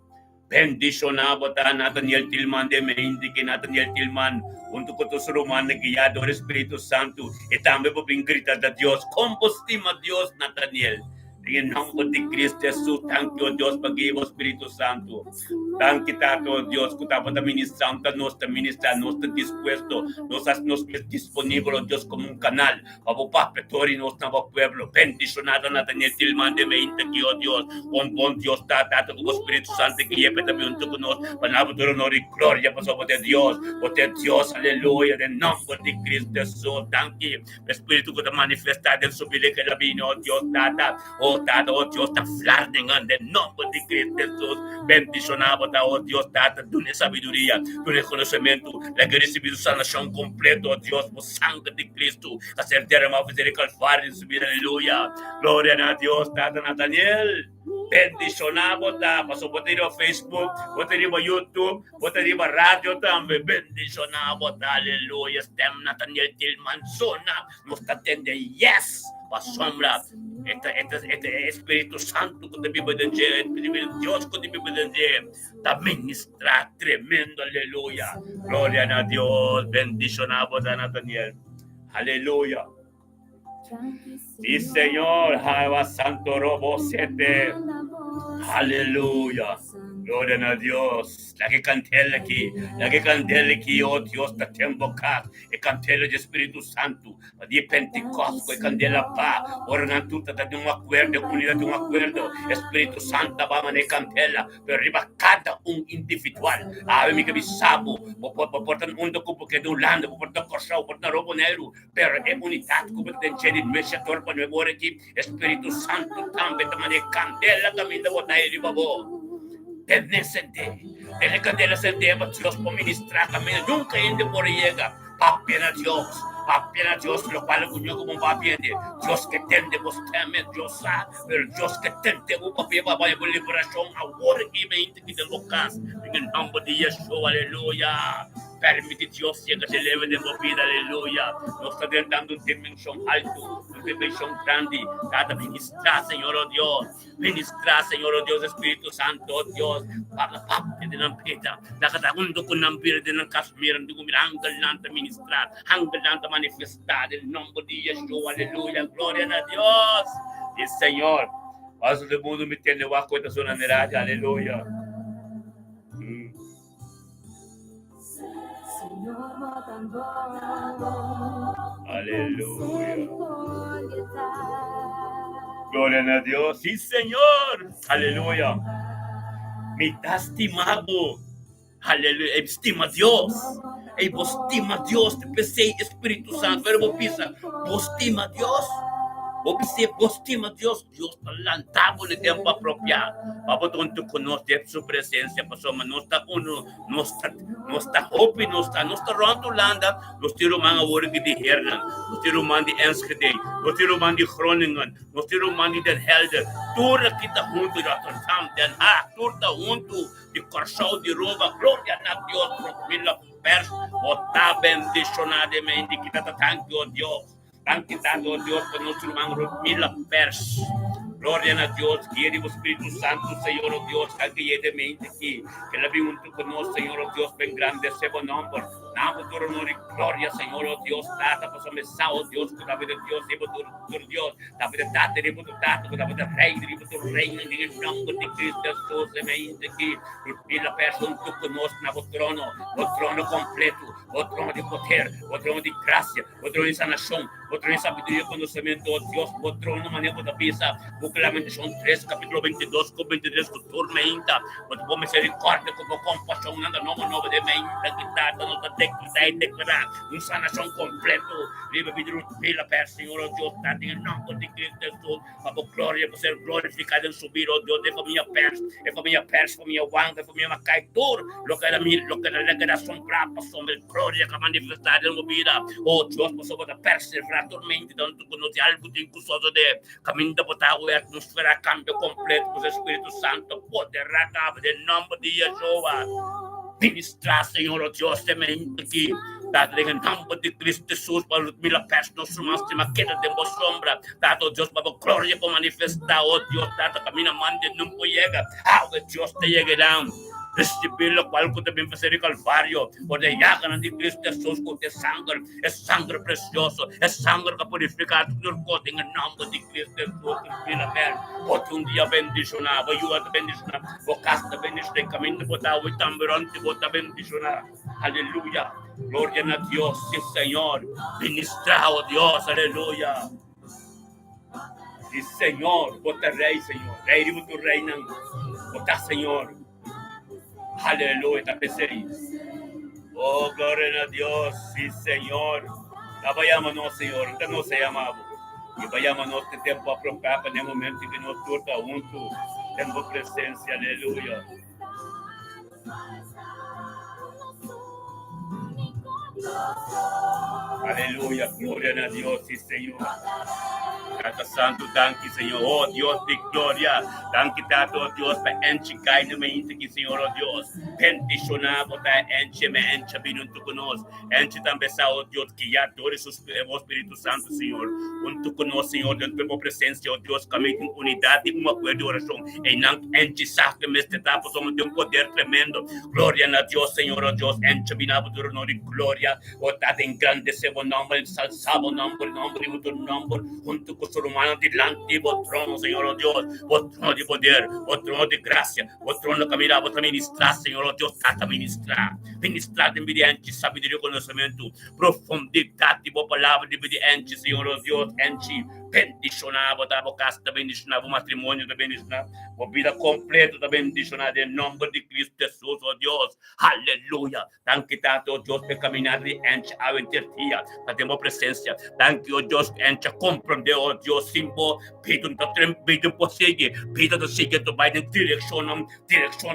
Bendicionado para Nathaniel Tillman de mente que Nathaniel Tillman untuk ketusuruman guiado del Espíritu Santo y también por gritar a Dios, como estima Dios Nathaniel. En el nombre de Cristo Jesús, thank you, Dios, para que el Espíritu Santo. Thank you, Dios, que está para ministrar, nos está dispuesto, nos disponible, Dios, como un canal, para perpetuar nuestro pueblo. Bendicionado Nathaniel Tillman de mente que, oh Dios, con buen Dios, está con el Espíritu Santo, que lleve también con nosotros, para dar honor y gloria, para sobre Dios, aleluya, en el nombre de Cristo Jesús, thank you, el Espíritu que te manifiesta en su vida, que la vino, oh Dios, oh Dios, está flarden en el nombre de Cristo Jesús. Bendicionado, oh Dios, data de una sabiduría, de un conocimiento, la que recibido sanación completo, oh Dios, por sangre de Cristo, hacer derramar el Calvario en su vida, aleluya. Gloria a Dios, data Nathaniel. Bendicionado, pasó por ir a Facebook, por ir a YouTube, por ir a radio también. Bendicionado, aleluya. Stem Nathaniel Tillman, zona, nos atende, yes. Pa sombra, este Espíritu Santo que te vive de Dios que te vive de te ministra tremendo, aleluya. Gloria a Dios, bendicionado a Nathaniel, aleluya. Sí, Señor, Java Santo Robo 7, aleluya. Gloria a Dios. La que cantela aquí, oh Dios, te tengo acá. El cantela de Espíritu Santo. De Pentecostés, el candela pa. Ora tú te de un acuerdo, unidad de un acuerdo. Espíritu Santo va a manejar cantela. Pero arriba cada un individual. A ver, mi que bisabo. Por tan un docupo que de un lando, por tan corso, por tan robo negro. Pero en unidad, como te enchede, me se torpa nuevo aquí. Espíritu Santo también te maneja candela, también te bota ahí, babo. El candela se debe Dios por ministrar también. Nunca ende por llega. Papi a Dios, lo cual yo como papi ende. Dios que tende vos teme, Dios sabe, pero Dios que tende vos papi va a liberación ahora y me mente que te locas. En el nombre de Yeshua, aleluya. Permite, Dios, que se eleve de tu vida, aleluya. Nos está dando una dimensión alto, una dimensión grande. Cada ministra, Señor, oh Dios. Ministra, Señor, oh Dios, Espíritu Santo, oh Dios. Para parte de la pita. La catagunda con la vida de la Kashmir, de la angelante ministrar, angelante manifestar, el nombre de Yeshua, aleluya. Gloria a Dios. Y Señor, haz el mundo me tiene bajo esta zona de radio, aleluya. Aleluya. Gloria a Dios. Sí, Señor. Aleluya. Me está estimado. Aleluya. Estima a Dios. E vos estima a Dios. Te pensei, Espíritu Santo. Verbo pisa. Vos estima a Dios. Vos estima a Dios. Dios está lantado en el tiempo apropiado. Para que conoce su presencia. Pastor, no está uno. No está hope. No está rondolanda. Los tiros man a worden die Herren. Los tiros man die Enschede. Los tiros man die Groningen. Los tiros man die Den Helder. Toda kita junto de Rotterdam. Den Haag. Toda junto de Curaçao, de Aruba. Gloria a Dios. Procmila pers. Está bendicionadamente. Kita thank you, Dios. Santificado, Dios, por nuestro hermano Mila Pers. Gloria a Dios, quiere el Espíritu Santo, Señor, oh Dios, que llegue de mente aquí. Que la vi junto con nosotros, Señor, oh Dios, ben grande, sebo nombre. Namo tu honor y gloria, Señor, oh Dios, tata, pues me sao, Dios, que la vida de Dios, sebo tu Dios, la vida de tata, sebo tu tata, la vida de rey, sebo tu reino, en el nombre de Cristo Jesús, de mente aquí. Mila Pers, junto con nosotros, o trono completo, o trono de poder, o trono de gracia, o trono de sanación, o trono de sabiduría y conocimiento, oh Dios, o trono manejo de pisa. Claramente son 3, capítulo 22, con 23, con tormenta, con misericordia, con compasión, nada nuevo de mente, quitada, no te declarar, una sanación completo, libre vida per Señor, oh Dios, está en el nombre de Cristo Jesús, para gloria, para ser glorificado en su vida, oh Dios, de familia pers, familia wanga, familia macaitor, lo que era la sombra, sobre gloria que manifestar en su vida, oh Dios, por sobre la perseverar tormenta, donde tú conoces algo de incluso de camino de botado, atmosfera cambio completo por el Espíritu Santo, poder acabar en nombre de Yeshua. Ministra, Señor, oh Dios, de mente aquí. Dado en el nombre de Cristo Jesús, para Mila Pers, nuestro máxima queda de vos sombra. Dado Dios, para gloria, para manifestar, oh Dios, dado camina, mande, nunca llega. Ahora Dios te llegará. Recibir lo cual que también ser el Calvario, por de llagas de Cristo Jesús, con es sangre precioso, es sangre que purifica tu cuerpo en el nombre de Cristo Jesús, que la ver, porque un día bendicionar, voy a bendicionar, vocasta bendicionar, camino botado y también te bota bendicionar, aleluya, gloria a Dios, sí Señor, ministrado Dios, aleluya. Sí Señor, bota rey, Señor, rey de tu reina, bota Señor. Aleluya, tapecería. Oh, gloria a Dios, sí, Señor. La vayámonos, Señor, usted no se llamaba. Y vayámonos este tiempo apropiado en el momento en que nos toca juntos. Tengo presencia, aleluya. Aleluya, gloria a Dios, sí, Señor. Tata Santo, danke, Señor. Oh, Dios de gloria. Danke, Tato, Dios, para enchicar en mente que, Señor, oh Dios. Bendicionar, botar enche, me enche, junto con nos. Enche también, oh Dios, que ya adore su Espíritu Santo, Señor. Junto con nos, Señor, dentro de tu presencia, oh Dios, camino en unidad y un acuerdo de oración. Enche, saque, me etapa, somos de un poder tremendo. Gloria a Dios, Señor, oh Dios. Enche, vinabo, tu honor y gloria. Oh, Tata, engrandece tu nombre, ensalzado nombre, y tu nombre. Junto con su humano delante, vos trono, Señor, oh Dios, vos trono de poder, vos trono de gracia, vos trono de caminar, vos ministrar, Señor, oh Dios, trata ministrar de envidiante, sabiduría y conocimiento, profundidad de vos palabra de envidiante, Señor, oh Dios, enchi, bendicionar, vos da casa, bendicionar, vos matrimonio, bendicionar, vos vida completa, bendicionar, en nombre de Cristo Jesús, oh Dios, aleluya, danke, Tato, oh Dios, por caminar de enchi, a ventirtia, para tener presencia, danke, oh Dios, enchi, comprender, oh Dios, simple, pido por seguir, pido de seguir tu vai en dirección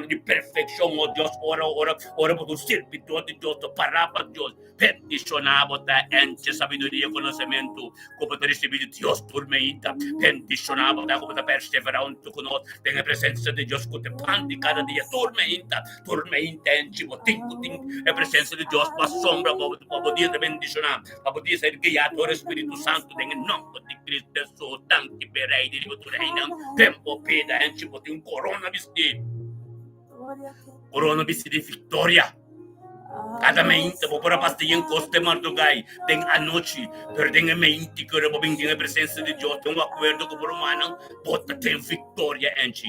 de perfección, oh Dios, ora por tu servidor de Dios, tu palabra, Dios, peticionar, botar ente, sabiduría, conocimiento, como te recibir Dios, tormenta, bendicionamos, da como perseverante con nós, tem a presença de Deus que te pande cada dia, tormenta, em tipo, a presença de Deus, para sombra, para poder te bendicionar, para poder ser guiado pelo Espírito Santo, em nome de Cristo Jesus, tanque perei, de tu reina, tempo peda, em tipo, tem coronavírus de vitória. Cada mente, para pastilha em costa Mardogai, tem a noite, perdem a mente, que eu vou a presença de Deus, tem um acordo com o romano, bota tem vitória em ti.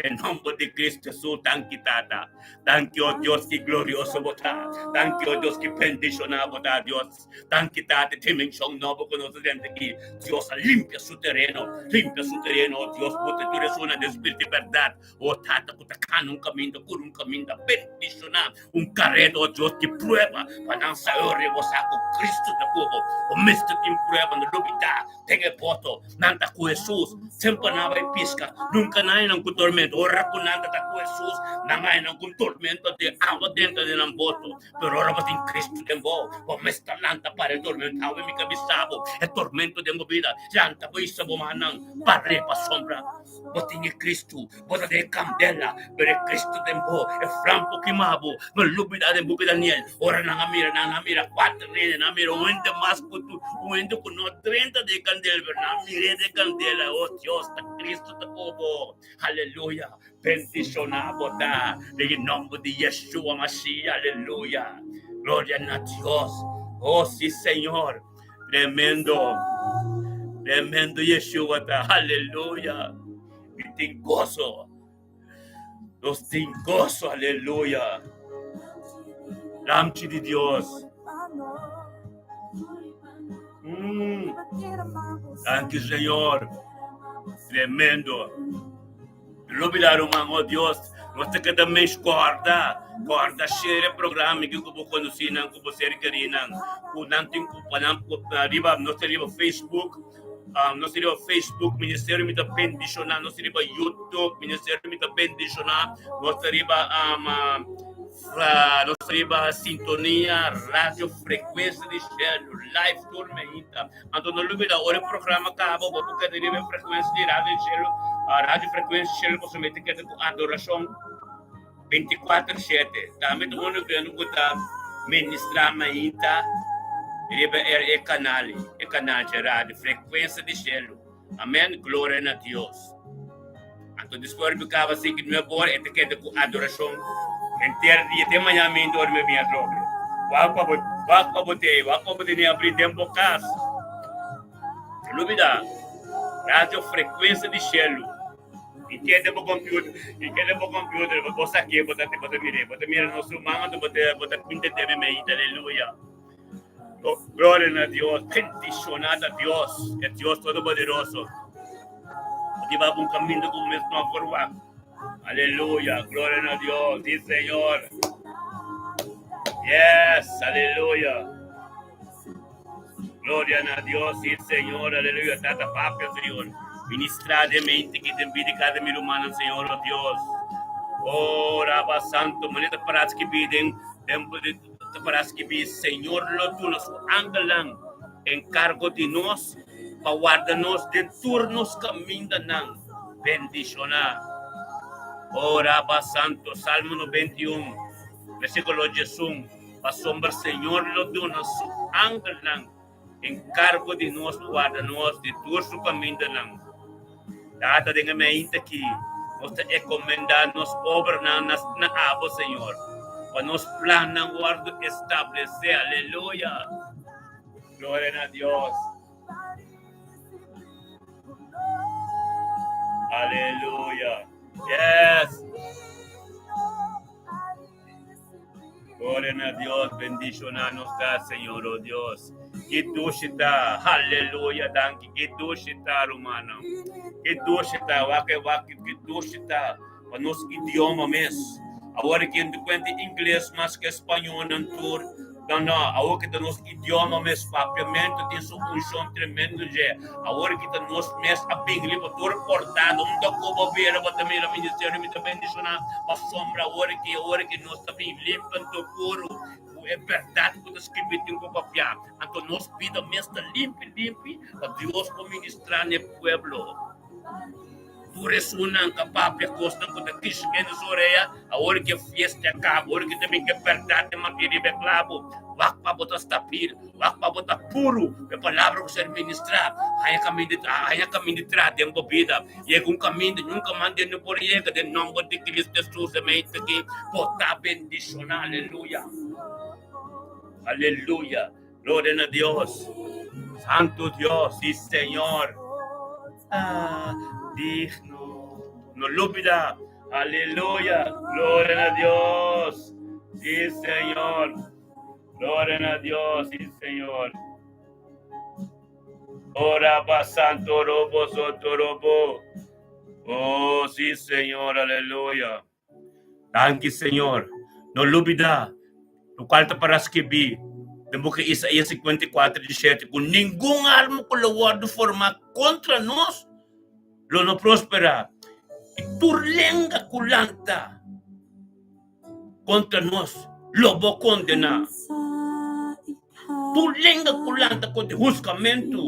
Em nome de Cristo Jesus, tanque tata, tanque o Deus que glorioso botar, tanque o Deus que bendicionar botar Deus, tanque tata, dimensão nova com nós dentro aqui, Deus limpia su terreno, oh Deus, bota tu resuna de espírito de verdade, oh tata, bota cano caminho, por caminho da bendicionar, carreto, oh Deus, que prueba, para não sair rebosar com Cristo da povo, o mestre tem prueba no dúvida, tem a foto, nada com Jesus, sempre não vai pisca, nunca não com tormento. Ora con nada da Jesus, nangai nang con tormento de agua dentro de namboto, pero ora mas in Cristo tembo, o mesta lanta para tormentado mi cabisabo, e tormento de mo vida, lanta po isa bumanang, pare pa sombra, botingi Cristo, bota de candela, pero Cristo tembo, e frampo kimabo, malubida de buki Daniel, ora nangamira, 4 rene, namira, uende mas kutu, uende con 30 de candela, namire de candela, oh Dios, ta Cristo te povo, aleluya. Bendicionado en nombre de Yeshua Mashiach, aleluya. Gloria a Dios. Oh sí, Señor. Tremendo Yeshua, aleluya. Y te gozo. Los te gozo, aleluya. Lamchi de Dios. Thank you, Señor. Tremendo. Lubilaram, oh Deus, nós temos também corda cheia programa que eu vou conduzir, que você queria, o não tem riba, nós temos Facebook, Ministério me da bendicionar, nós temos YouTube, Ministério me da bendicionar, nós temos sintonia, rádio, frequência de Shell, live tormenta. Então, não lubila, o programa acaba, vou ter frequência de rádio Shell. A rádio frequência Shell você mete que com adoração 24/7. Também tu não vê no que tá ministrar ainda. É canal de rádio frequência de Shell. Amém, glória a Deus. Então depois do cava assim que meu bor é que com adoração inteiro dia de manhã me dorme minha droga. Wako nem abrir tempo casa. Lubida. Radio frequência de Shell. E que é do computer, você aqui, bota mira nosso mano, bota pinta TV meio, aleluia. Glória a Deus, bendicionado a Deus, é Deus todo-poderoso. Aqui vai um caminho com o mesmo forma. Aleluia, glória a Deus, sim, Senhor. Yes, aleluia. Glória a Deus, sim, Senhor, aleluia. Tata papel, Senhor. Ministrar de mente que te pide cada mil humano, Senhor, oh Deus. Oh, Rabba Santo, manita para que piden, tempo de para que piden, Senhor, lo tu nos angelang, encargo de nós, para guardar-nos de turnos caminhando, bendicionar. Oh, Rabba Santo, Salmo 91, versículo 11, para sombra, Senhor, lo tu nos angelang, encargo de nós, guarda-nos de turnos caminhando. Dada dengan mente aqui, nós encomendamos obra na abo, Senhor. Para nos planos guardo estabelecer, aleluia. Glória a Deus. Aleluia. Yes. Glória a Deus, bendicionar-nos, Senhor, oh Deus. Que doce está, aleluia, danke, que doce está, romano. Que doce está, que doce está, para nosso idioma mesmo. Agora que não conta inglês, mas que espanhol não tur. Não, agora que está nosso idioma mesmo, papiamento tem sua função tremenda, já. Agora que está nosso mesmo, a bíblia, para todo portado, não dá como ver, para também o ministério me também bendicionar, para sombra, agora que nós também limpando o puro. é verdade que está escrito em papel. Então, nós pedimos mesmo limpe, para Deus para ministrar no povo. Por isso, não capaz de costa com a quis que nos oreia, a hora que a festa acaba, a hora que também que é verdade, matéria de clavo, vai para botar estapir, vai para botar puro, a palavra que ser ministrar, aí a caminho de trás, de vida, e é um caminho, nunca mande no porega, de nome de Cristo Jesus, semente aqui, botar bendição, aleluia, aleluia, glória a Deus, Santo Deus, sí, Senhor. Digno, no olvida, aleluya, gloria a Dios, sí Señor, gloria a Dios, sí Señor. Ora pa santo robo, soto robo, oh sí Señor, aleluya. Thank you Señor, no olvida, no falta para escrever. Temos que Isaías 54:17, com nenhum arma colocado forma contra nós, lo não prospera. E turlenga culanta contra nós, lo vou condenar. Turlenga culanta contra ruscamento,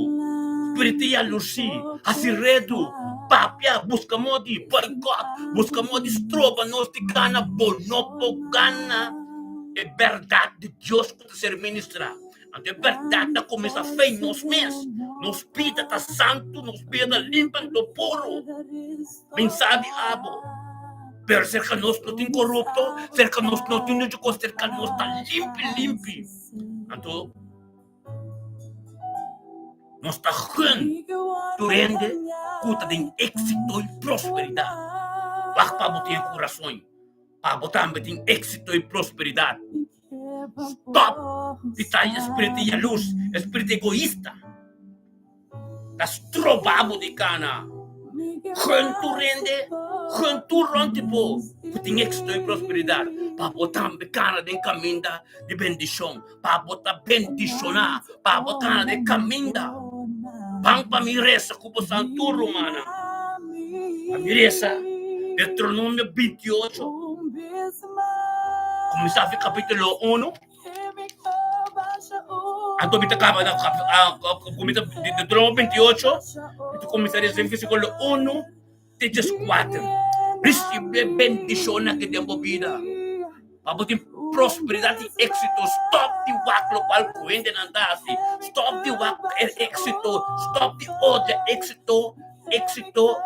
espiritual luci, asirredo, papia, buscamos de boicot, buscamos de estroba, nós de gana, bonopo gana. É verdade de Deus que ser ministrado. É verdade que começa a fé em nós mesmos. Nos pida tá santo, nos pida limpa do puro. Bem sabe, abo. Pero cerca nós não tem corrupto, cerca nós não tem de coisa, cerca nós está limpo. Então, nós está ruim. Tu rende, cuta de êxito e prosperidade. Vai para botar em coração. Para botar em êxito e prosperidade. Stop! Está espírito e a luz, espírito egoísta. Está estrobado de cana. Quanto rende, quanto rontipo. Tem êxito e prosperidade. Para botar em cana de caminho de bendição. Para botar bendicionar. Para botar de caminho. Pampa miresa, cubo santo romana. A miresa, Deuteronômio 28. Começar a capítulo 1. Então, me acaba de Deuteronômio 28. Tu começaria a versículo 1 até 4. Receber bendição que tem vida. Para botar prosperidade e êxito. Stop de waclo qual coende na dase. Stop de waclo êxito. Stop de outra êxito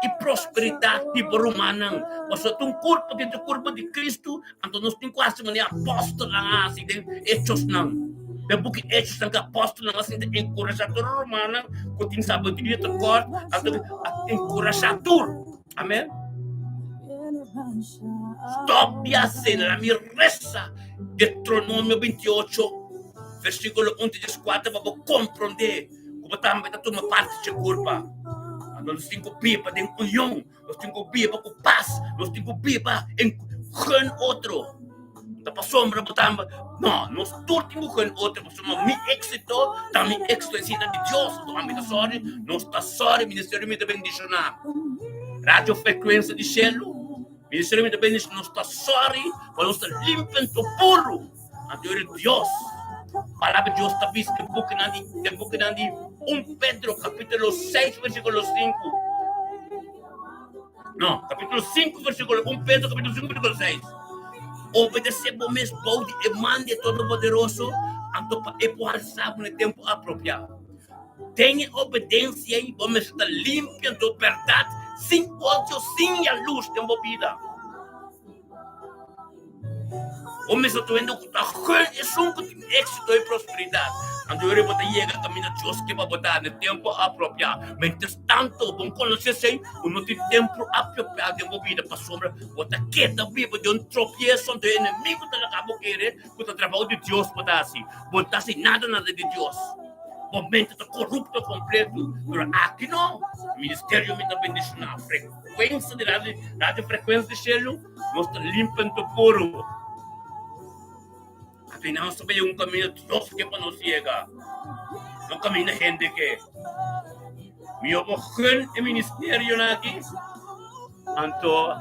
e prosperidade de Romanang. Pasal tu corpo de Cristo, então nós temos quase uma apóstolo assim, de Hechos não. De buku Hechos não apóstolo assim, de encorajador romana, que tem sabedoria de cor, encorajador. Amém? Stop de assim, a minha reza, Deuteronômio 28, versículo 1 a 4, para compreender como também está uma parte de culpa. Nós temos que viver em união, nós temos que viver com paz, nós temos que viver em outro. Não para sombra, não, nós todos temos que outro, porque somos meu êxito, também êxito em cima de Deus, nós está sorry, Ministério de Bendição, rádio frequência de Cielo, Ministério de Bendição, nós está sorry, para nós está limpando puro, a Deus. Palavra de Deus está vista em boca de 1 Pedro, capítulo 6, versículo 5. Não, capítulo 5, versículo 1 Pedro, capítulo 5, versículo 6. Obedecer por mesmo pode e mande todo poderoso, então para epoar no tempo apropriado. Tenha obediência e vamos estar limpando verdade, sem ódio, sem a luz da vida. Vamos estar vendo que está com êxito e prosperidade. Então eu vou chegar a caminho de Deus que vai botar no tempo apropriado. Mas tanto, vamos conhecer sem o nosso tempo apropriado de vida para sombra. Botar quieta viva de tropeço do inimigo que acabou querer, que o trabalho de Deus botar assim. Botar assim nada de Deus. Momento está corrupto completo. Mas aqui não. O Ministério me dá bendição. Frequência de rádio frequência de Cielo, nós estamos limpando puro. Não sabe um caminho de Deus que para nós chegar. Não caminho gente que meu bocão é ministério aqui. Então,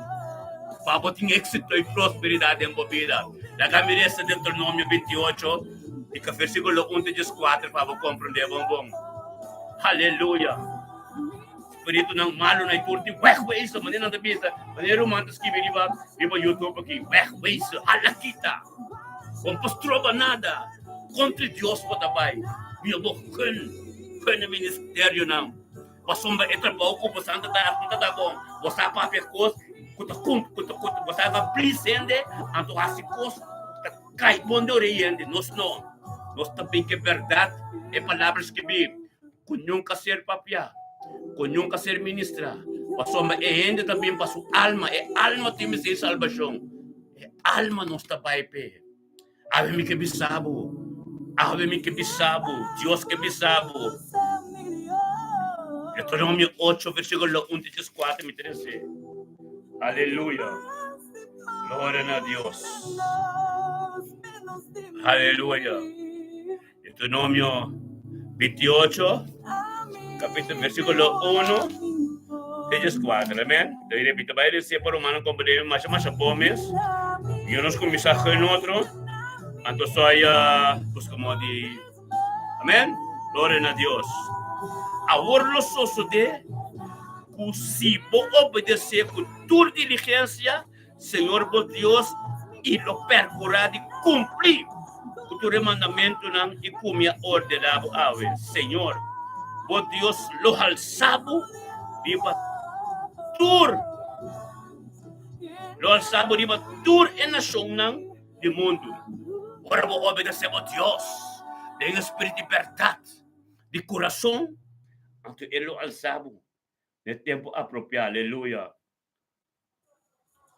para botar êxito e prosperidade em vida. La camiresa de Deuteronomio 28, y que versículo 1 e 4, para compreender, bom. Aleluia. Espírito não malo na curti, isso, mas não tem vista. Maneiro mantas que vem para YouTube aqui, isso, halakita. Com postroba nada. Contra Deus para bai. Meu bom, no ministério não. Passou uma trabalho com você anda tá bom. Você papel coisa, cuta, você vai presente, anto assim coisa, cai bonde oriente, nós não. Nós também que verdade é palavras que vi, com nunca ser papia, com nunca ser ministra. Passou uma ainda também passou alma, é alma tem que ser salvação. É alma nós tá bai pe. Ave-me que bisabo, Deus que bisabo. Deuteronomio 8, versículo 1 e 4, me interessa. Aleluia. Glória a Deus. Aleluia. Deuteronomio 28, capítulo, versículo 1 e 4. Amém? Daí repito, vai dizer para o humano como deve mais pomes. E eu nos começar com outro. Anto saya, pues como di. Amém? Glória a Deus. Agora lo sucede, se vos obedecer com toda diligência, Senhor vos Deus, e lo percurar de cumprir o teu mandamento e como ordenado ave. Senhor, vos Deus lo alçabo, viva tur. Lo alçabo, viva tur em nação do mundo. Ora vos obedecer a Deus, em espírito de verdade, de coração, ante ele lo alçabo no tempo apropriado. Aleluia.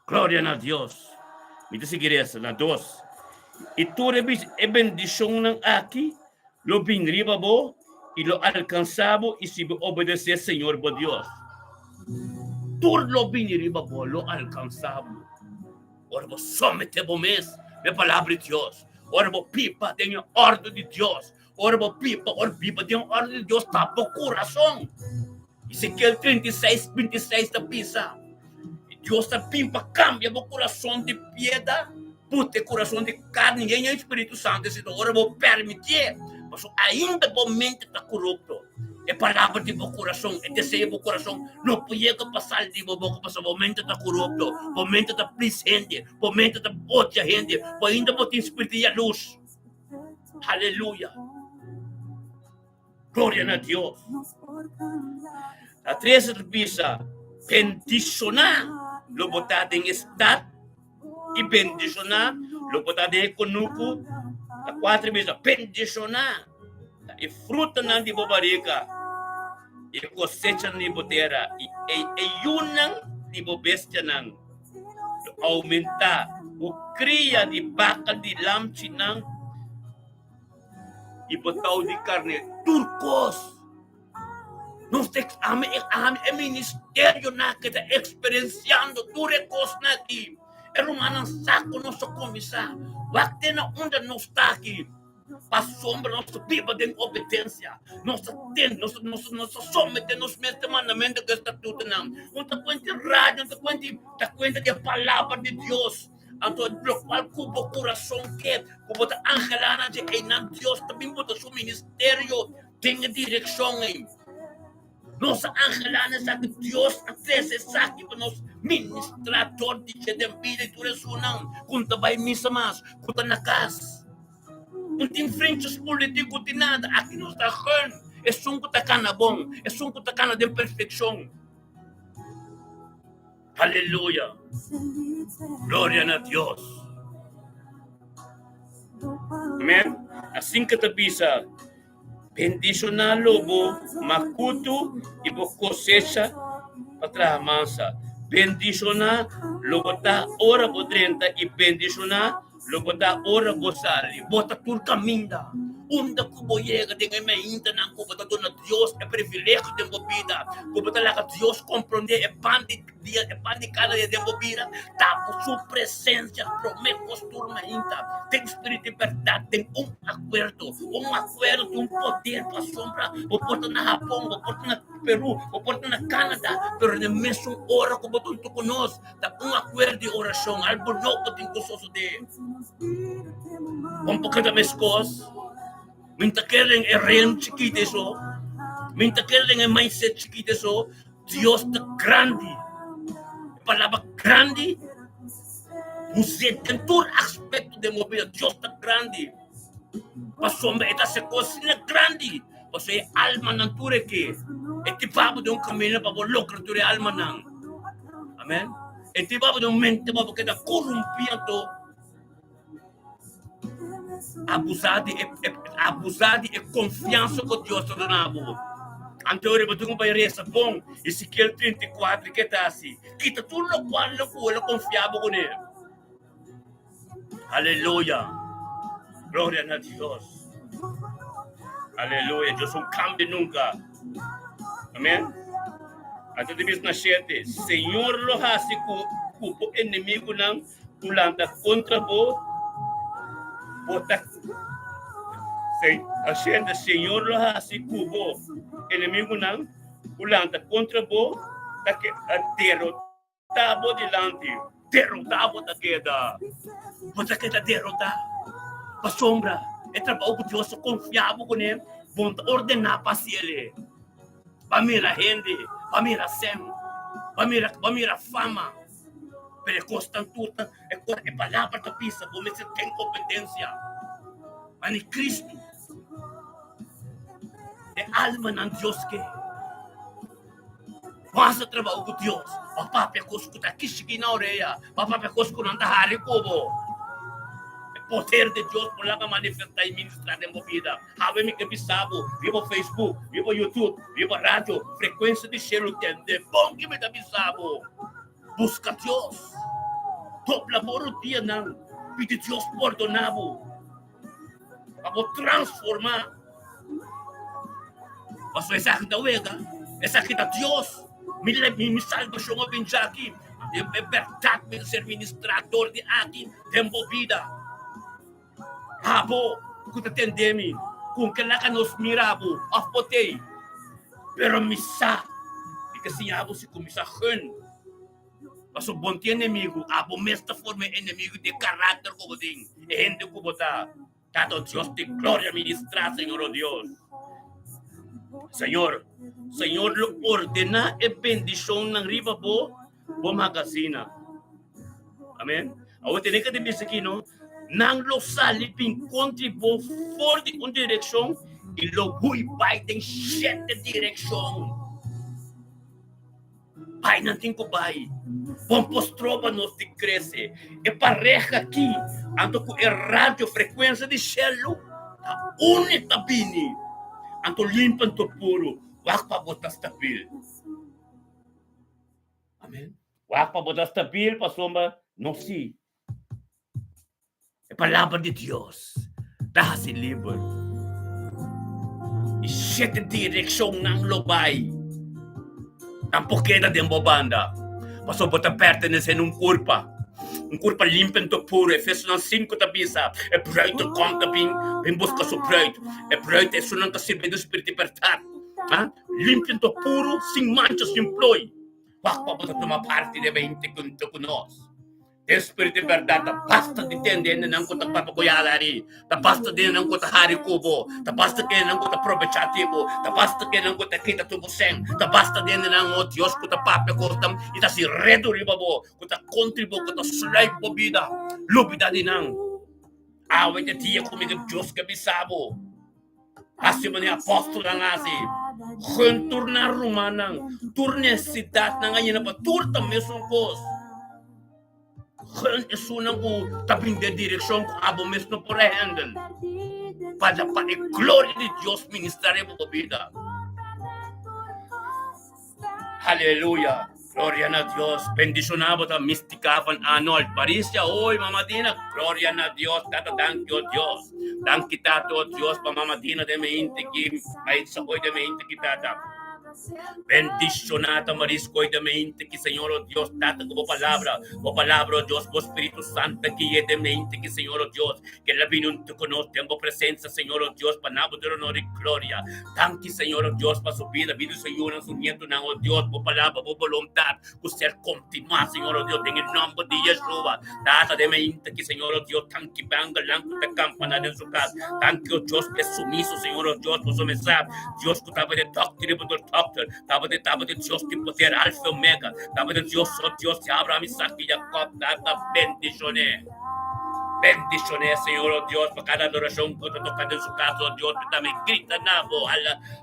Glória a Deus. Me diz igreja, na 2. E tu rebis e bendição aqui, lo vinriba bo, e lo alcançabo, e se obedecer, Senhor, bo Deus. Tu lo vinriba bo, lo alcançabo. Ora vos somete bo mes, me palavra de Deus. Ora vos pipa, tem a ordem de Deus. Ora pipa, tem a ordem de Deus, tapa o coração. Ezequiel 36, 26 da pisa. Deus está pimpa, cambia o coração de piedade, puta coração de carne, e o Espírito Santo, agora vou permitir, mas ainda o mente está corrupto. É palavra de meu coração, é desejo do coração, não pode passar de meu boca, mas o mente está corrupto, o mente está presente, o mente está outra gente, ainda vou ter Espírito e a luz. Aleluia. Glória a Deus. A 3 pisa, bendicionar. Lo botar em estado e bendicionar, lo botar em conuco, a 4 vezes, bendicionar, e fruta na de bobarica, e cosecha na botera, e unang de bobestia nang, aumentar, o cria de vaca de lamchi nang, e botar de carne, turcos. Nós temos o ministério que está experienciando tudo isso aqui. É um saco nosso comissário. Aqui onde nós está aqui, para sombra nossa pipa de obediência. Nós sometemos neste mandamento que está tudo não. Não está quente rádio, não está quente da palavra de Deus. Então, o qual cubo o coração que, como está angelana de Deus, também bota seu ministério, tem direção aí. Nossa angelana sabe que Deus acessa sabe para nós ministrador de vida e tudo isso não. Quando vai missa mais, quando na casa. Não tem frentes políticos de nada. Aqui nós está ruim. É só que está cana bom. É só que está cana de perfeição. Aleluia. Glória a Deus. Amém? Assim que te pisa. Bendicionar lobo, macuto e cosecha para a mansa. Bendicionar lobo da hora por 30 e bendicionar lobo da hora por sali. Bota tudo caminho. unda kubo yega dengan mainta ng kubo tato na Dios e privilégio de vida kubo talaga Dios comprende e pandi cada dia de vida tapo sua presença promete turma inta tem espírito de verdade tem acordo de poder para sombra o porta na Japão o porta na Peru o porta na Canadá pero na mesma hora kubo tudo conosco tá acordo de oração algo novo tem que suceder um pouco da mescos minta querem é reino chiquito isso minta querem é mindset chiquito isso Deus tá grande palavra grande você tem todo aspecto de mover Deus tá grande passou esta se coisa grande você é alma natura que é tipo de caminho para lucrar tua alma não amém é tipo de mente para que tá corrompido abusado e confiança com Deus está dando. Anterior eu tenho para reza bom, Ezequiel 34 que está assim, kita tudo qual eu confiava com ele. Aleluia, glória a Deus. Aleluia, Deus não cambia nunca. Amém. Até depois na 7, Senhor lo hasi ku inimigo ng ulanda contra bo. Bota a gente Senhor lo hasi kubo inimigo ng ulanda contra bo da que derrotado delante derrotado da queda bota que da derrota pa sombra é trabalho com Deus confiável com ele bom ordenar para ele pamira gente pamira sem pamira fama pero constantuta é palavra da pisa como se tem competência mas em Cristo é alma não Deus que passa trabalho com Deus papá pecosco tá aqui chegando na orelha papá pecosco não tá hari como é poder de Deus por lá para manifestar e ministrar na minha vida have me que bisabo vivo Facebook vivo YouTube vivo rádio frequência de cheiro tende bom que me dá bisabo busca Deus dobla por o dia não pede Deus perdonado para transformar mas essa aqui da uega essa aqui da Deus me salvação a pensar aqui de verdade de ser ministrador de aqui tempo vida abo que te tendemi com que lá que nos mirabo afotei pero missa e que se abo se começa hun mas o bom inimigo abo mestra forma inimigo de caráter como ding e gente como tá Tato Dios de gloria ministrar, Señor, oh Dios. Señor, lo ordena e bendición ng riba po magazina. Amen. Awo tiene que decir aquí, no? Nang lo salipin contribo for di un direction e lo hui by den sete direction. Pai, não tem que pai. Vamos tropa nos te cresce. E pareja aqui, ando com a rádio frequência de cielo, a única bini, ando limpan to puro, wak pa botas tapil. Amen. Wak pa botas tapil, pasomba, não si. É palavra de Deus. Dá se livre. E sete direção ng lobay. Tampoco queda de banda. Pasó bota pertenece en un curpa limpen to puro, Efesios 5 tabisa, e preto conta bin busca su preto, e preto é sunang kasirbe do Espírito Libertad, limpen to puro, sin manchas, sin ploy, wakpa bota toma parte de 20 kunto kunos, Espírito de verdade, basta de entender ng kuta papaguyalari, basta din ng kuta hari kubo, basta din ng kuta provechativo, basta din ng kuta kita tubuseng, basta din ng Diyos kuta papagustam, ita si redo ribabo, kuta kontribo, kuta slide po bida, lubida din ng awit at tiya kumigab Diyos kabisabo. Kasi man yung apostol ng asi, kuntur na rumanang, turnesidad na ngayon na paturta mesongkos, é sunang ko tabing de direksyon ko abo mesmo por handle para pa e gloria de Dios ministrar mo vida. Hallelujah. Gloria a Dios. Bendicionamos a Mística Van Arnold. Parisha, hoy, Mama Dina. Gloria a Dios. Tata, thank you, Dios. Thank you, Tato, Dios, pa Mama Dina de me intiki. May sa hoy de me intiki, Tata. Bendicionata Marisco y de mente que Señor oh Dios, date como palabra, oh Dios, oh Espíritu Santo, que es de mente que Señor oh Dios, que la vino en tu conoce, tengo presencia, Señor oh Dios, para nada de honor y gloria. Thank you, Señor oh Dios, para su vida, vida Señor, su nieto, oh Dios, por palabra, por voluntad, usted continúa, Señor oh Dios, en el nombre de Yeshua, data de mente que Señor oh Dios, thank you, banga, lanco de campana en su casa, thank you, Dios, que es sumiso, Señor oh Dios, por su mensaje, Dios, que estaba de doctor, estaba de Dios que poder alfa y omega, estaba de Dios, oh Dios, de Abraham, Isaac y Jacob, data bendiciones. Bendiciones, Señor, oh Dios, por cada adoración que te toca en su caso, oh Dios, que también grita, nabo,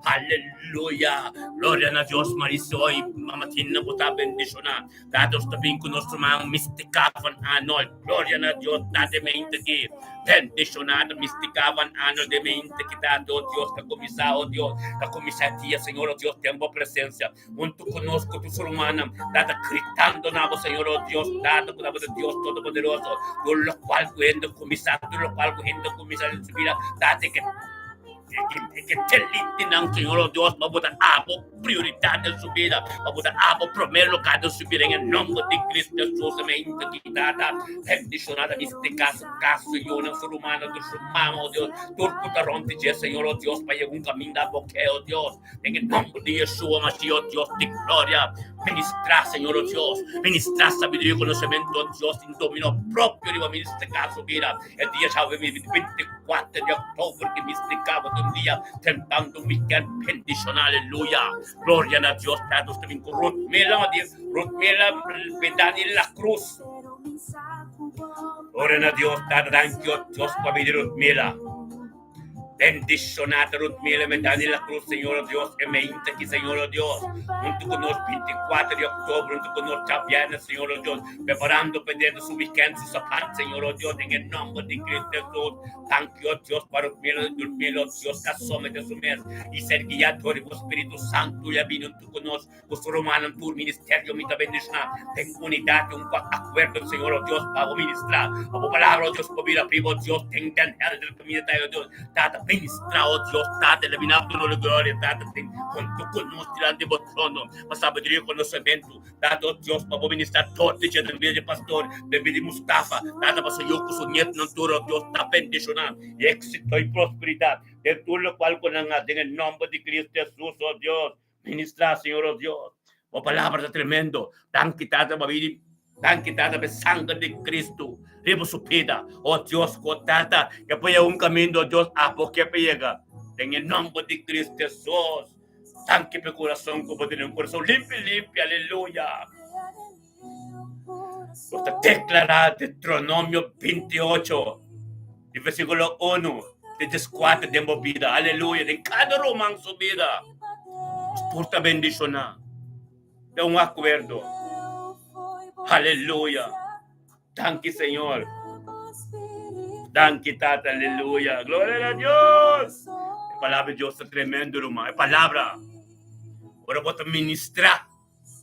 aleluya, gloria a Dios, Marisol, hoy, Mama Tina, por esta bendición, dados también con nuestro hermano, Mística Van Arnold, gloria a Dios, date mente que, bendicionada, Mística Van Arnold, de mente que dado, oh Dios, que comisado, oh Dios, que comisaría, Señor, oh Dios, tengo presencia, junto conozco tu ser humana, data gritando, nabo, Señor, oh Dios, dado, Dios Todopoderoso, por lo cual, comisario, lo cual comisario en su vida, date que te linden, Señor oh Dios, para poder abo prioridad en su vida, para poder abo primer lugar en su vida, en el nombre de Cristo Jesús, me inquitada, bendicionada en este caso, Señor, en su humano, de su mano, oh Dios, tu putarón de Señor, oh Dios, para llegar un camino a boqueo, oh Dios, en el nombre de Yeshua, Mashiach, oh Dios, de gloria, ministra, Señor, oh Dios, ministra sabiduría y conocimiento, oh Dios, en dominio propio, digo, en este caso, mira, el día 24 de octubre, que misticaba un día, tentando un weekend bendición, aleluya, gloria a Dios, dados también con Ruth Mela, Daniel la cruz, gloria a Dios, Dios, para venir Ruth Mela. Bendicionada Ruth Mila, Daniel la cruz, Señor Dios, que me aquí, Señor Dios, junto con los 24 de octubre, junto con los chapianes, Señor Dios, preparando, pidiendo su weekend, su zapato, Señor Dios, en el nombre de Cristo Jesús. Thank you, Dios, para Ruth Mila, Dios, casome de su mes, y ser guiado por el Espíritu Santo, ya vino tú con nosotros, romano, tu ministerio, mi bendición, tengo unidad, un acuerdo, Señor Dios, para ministrar, para palabra, Dios, para vida, primo, Dios, tengan el del comida, Dios, data, ministra, oh Dios, date, eliminado tu gloria, date, junto con nosotros, delante de trono, para sabiduría y conocimiento, date, oh Dios, para ministrar todo, dice del vida de pastor, del vida de Mustafa, date, para su yoke, su nieto, no tu, Dios, está bendicionado, éxito y prosperidad, de todo lo cual con en el nombre de Cristo Jesús, oh Dios, ministra, Señor, oh Dios, oh palabra tremendo, tan quitada, baby, tan quitada de sangre de Cristo, vivo su vida, oh Dios, cotata, que pueda un camino, Dios, a porque llega, en el nombre de Cristo Jesús, tan que mi corazón como tiene un corazón limpio, aleluya. Usted declara Deuteronomio 28, el versículo 1, de 4 de mi vida, aleluya, en cada román su vida, porta bendición, de un acuerdo, aleluya. Thank you, Señor. Thank you, Tata, aleluya. Gloria a Dios. La palabra de Dios es tremendo, hermano. La palabra. Ahora voy a ministrar.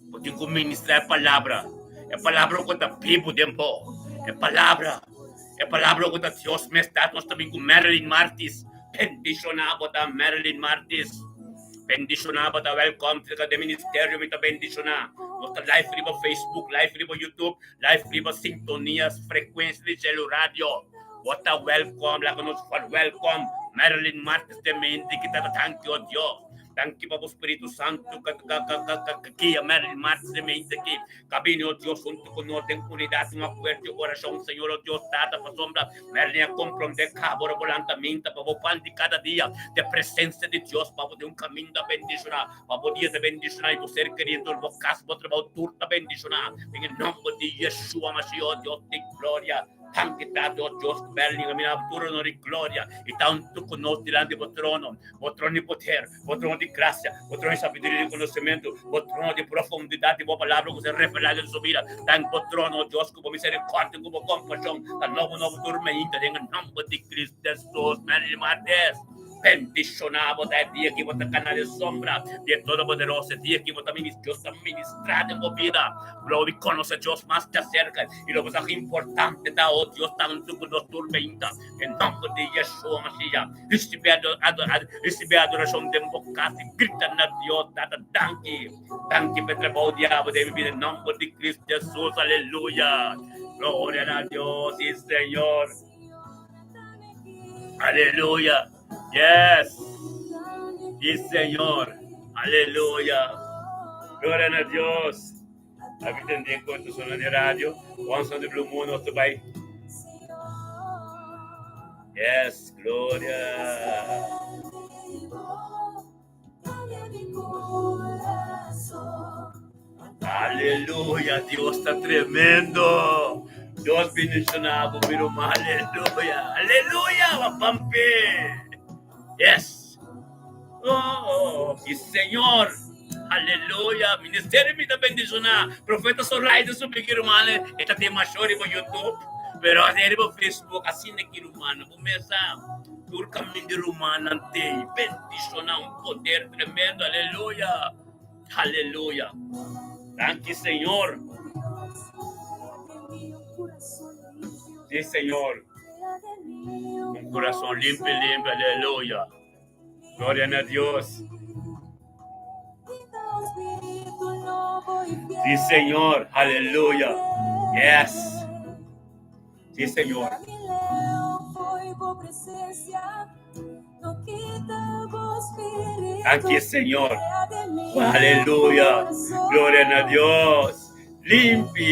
Voy a ministrar la palabra. La palabra contra people tiempo. La palabra. La palabra contra Dios me está. Nós también con Marilyn Martis. Bendicionado a Marilyn Martis. Bendicionado a welcome to the ministerio. Me está bendicionado. Nuestra live riba Facebook, live riba YouTube, live riba sintonías, frecuencias de celu radio. What a welcome, la conozco for welcome. Marilyn Martis de mente, que te thank you, Dios. Thank you, Papa Espíritu Santo, que Marilyn Martis de mente, que cabine, Dios, junto con nosotros, en unidad, un acuerdo, oración, Señor, Dios, data para sombra. Marilyn, comprende, cabo, volantamiento, para pan de cada día, de presencia de Dios, para de un camino de bendición, para día de bendición, y tu ser queriendo, el bocas, para trabajar, turta bendición, en el nombre de Yeshua, Mashiach, Dios de gloria. Thank you, Dios, Berling, a mi futuro, honor y gloria, y tanto con nosotros delante de trono de poder, trono de gracia, trono de sabiduría y conocimiento, trono de profundidad de palabra que se revela en su vida, tan trono, Dios, como misericordia, como compasión, tan nuevo turno, en el nombre de Cristo Jesús, Marilyn Martis. Bendicionamos a ti que vota canal de sombra. Dios Todopoderoso, Dios que vota Dios ministrar en tu vida. Gloria, conoce a Dios más te acerca. Y lo que es importante, da oh Dios, tanto que nos turmenta. En nombre de Yeshua Mashiach. Recibe adoración de boca. Gritan a Dios, data danki. Danki Petra Baudiabo de vivir en nombre de Cristo Jesús. Aleluya. Gloria a Dios y Señor. Aleluya. Yes. Y Señor. Aleluya. Gloria a Dios. Aquí tendré con tu zona de radio. Once on the Blue Moon of Dubai. Yes. Gloria. Aleluya. Dios está tremendo. Dios bendicionado, mi hermano. Aleluya. Aleluya. Wapampe. Yes. Oh, y Señor. Aleluya. Ministerio me bendicionar. Profeta Soraya de su hermano. Esta tema chore por YouTube. Pero ayer por Facebook. Assim que hermano. Começa. Por caminho de humano ante. Bendicionar poder tremendo. Aleluya. Aleluya. Thank you, Señor. Sí, Señor. Un corazón limpio, aleluya. Gloria a Dios. Sí, Señor, aleluya. Yes. Sí, Señor. Aquí, Señor. Aleluya. Gloria a Dios. Limpio.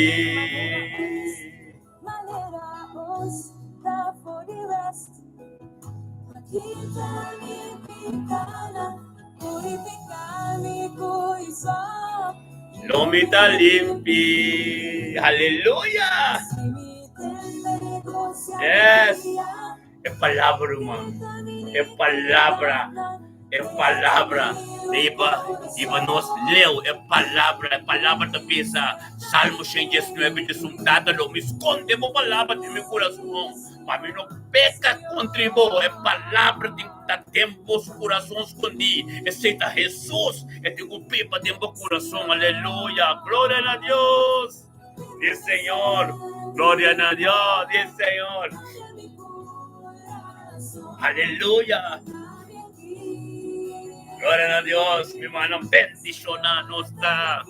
Lomita limpi. Aleluya. Yes. Es palabra, hermano. Es palabra. Es palabra. Iba nos leu. Es palabra da pisa. Salmo 119 diz dado me esconde a palavra de meu coração. Para mim não peca contribua. É palavra de tempo os corações escondidos. Aceita Jesus. É de pipa de meu coração. Aleluia. Glória a Deus. E Senhor. Glória a Deus. E Senhor. Aleluya. Gloria a Dios, mi hermano, bendicionado está.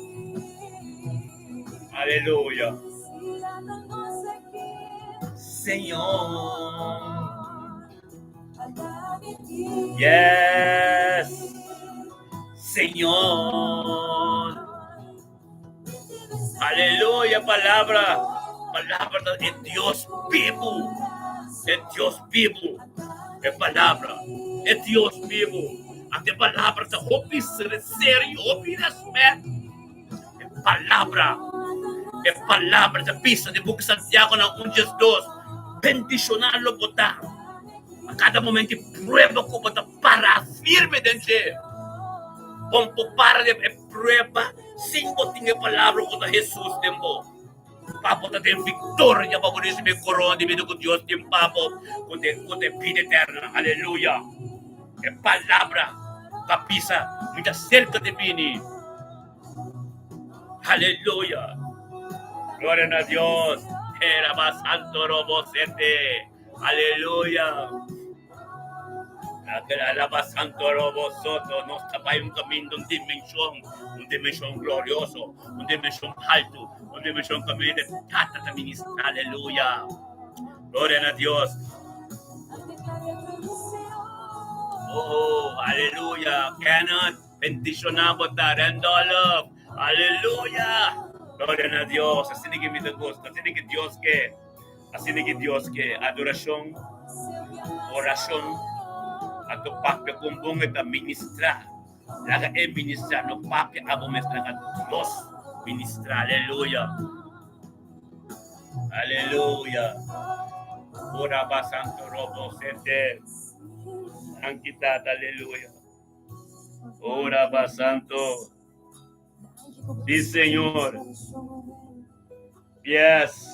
Aleluya. Señor. Yes. Señor. Aleluya, palabra de Dios vivo. Es Dios vivo. Es palabra. Es Dios vivo. Ante palabra de hopi sério, hopi respeito. É palavra da pista de Book Santiago na 1:2. Bendicioná-lo botar. A cada momento prueba como botar para firme dentro. Pompo para de prueba. Sem botar a palavra com Jesus tempo. Papo tá tem vitória para por isso me coroa de vida com Deus tem papo com de vida eterna. Aleluia. É palavra. Capisa, muito cerca de mim. Aleluia. Glória a Deus. Era mais santo robosete. Aleluia. Aquela mais santo robosoto. Nós trabalhamos um caminho de dimensão gloriosa, uma dimensão alto, uma dimensão caminho de tata ministrar. Aleluia. Glória a Deus. Oh, aleluya. Canon, bendicionamos a Randolph. Aleluya. Gloria a Dios. Así que me gusta. Así que Dios que adoración, oración, a tu papia con bonga ministrar. La que es ministrar, no papia a ministrar a Dios. Ministrar. Aleluya. Aleluya. Ora ba santo robo sete. Anquitata, aleluya. Ora va santo. Sí, Señor. Yes.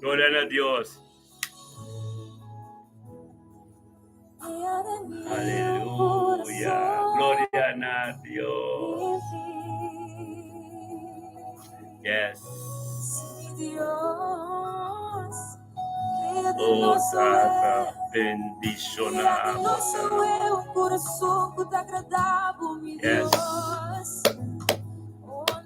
Gloria a Dios. Aleluya. Gloria a Dios. Yes. Oh, Tata, bendicionamos. Yes.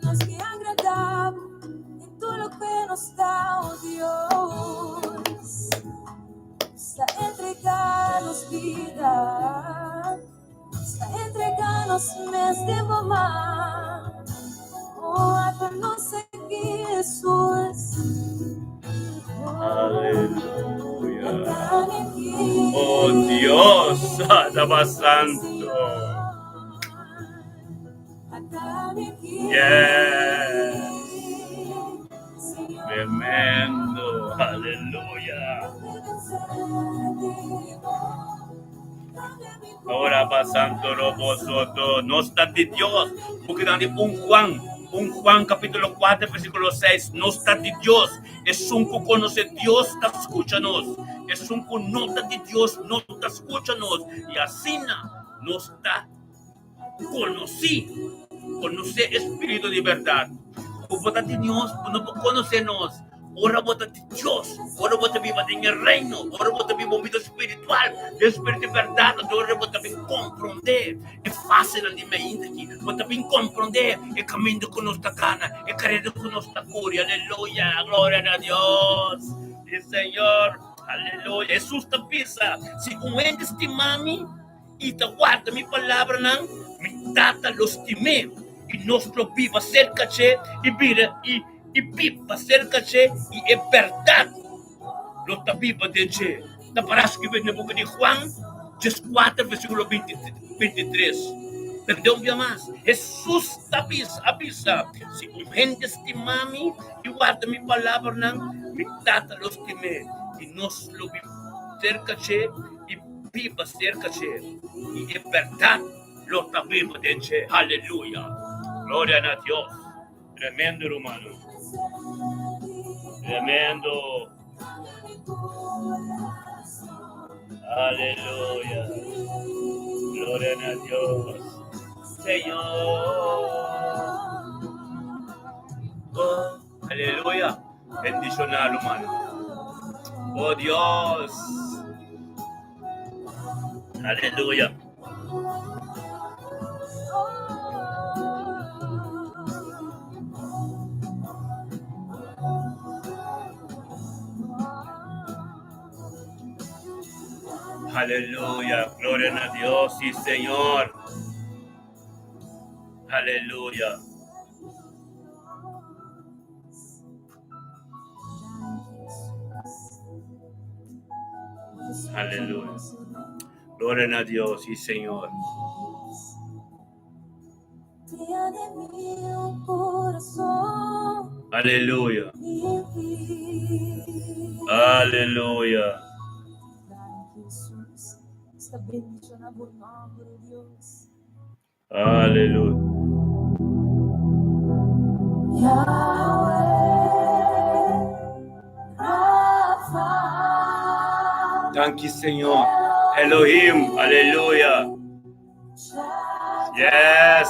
Nos que agradamos en todo lo que nos da, oh Dios, está entregarnos vida, está entregarnos mes de mamá, oh, por nos seguir Jesús. Aleluya. Oh Dios, Adama Santo. Yes. Tremendo. Aleluya. Ahora pasando Robosoto. No está de Dios. Porque en un Juan capítulo 4 versículo 6. No está de Dios. Es un que conoce Dios, te escúchanos. Es un que no está de Dios, no te escúchanos. Y así no está conoce espíritu de verdad. Bota de Dios, no conocernos. Ahora bota de Dios, ahora bota viva en el reino, ahora bota viva en vida espiritual, de espíritu de verdad, ahora bota bien comprender. É fácil ali ainda aqui, bota bien comprender, é caminho com nossa gana, é querer com nossa cura, aleluia, glória a Deus, e Senhor, aleluia. Jesus te pisa, se entendes de mami, e te guarda minha palavra, não, me trata los timé, e nós lo viva cerca-te, e vira, e pipa cerca-te, e é verdade, lo ta viva de te. Ta parece que vem no boca de Juan, 4, versículo 23. Perdão, minha mais. Jesus avisa, se entendes de mami, e guarda minha palavra, não, me trata los timé, e nós lo viva cerca-te, e viva cerca-te, e é verdade, lo ta viva de te. Aleluia. Glória a Deus. Tremendo, hermano. Tremendo. Aleluya. Gloria a Dios. Señor. Oh, aleluya. Bendicionado, hermano. Oh Dios. Aleluya. Aleluya, gloria a Dios, sí Señor. Aleluya. Aleluya. Gloria a Dios, sí Señor. Aleluya. Aleluya. Está bendicionado el nombre de Dios. Aleluya. Thank you, Señor. Elohim. Aleluya. Yes.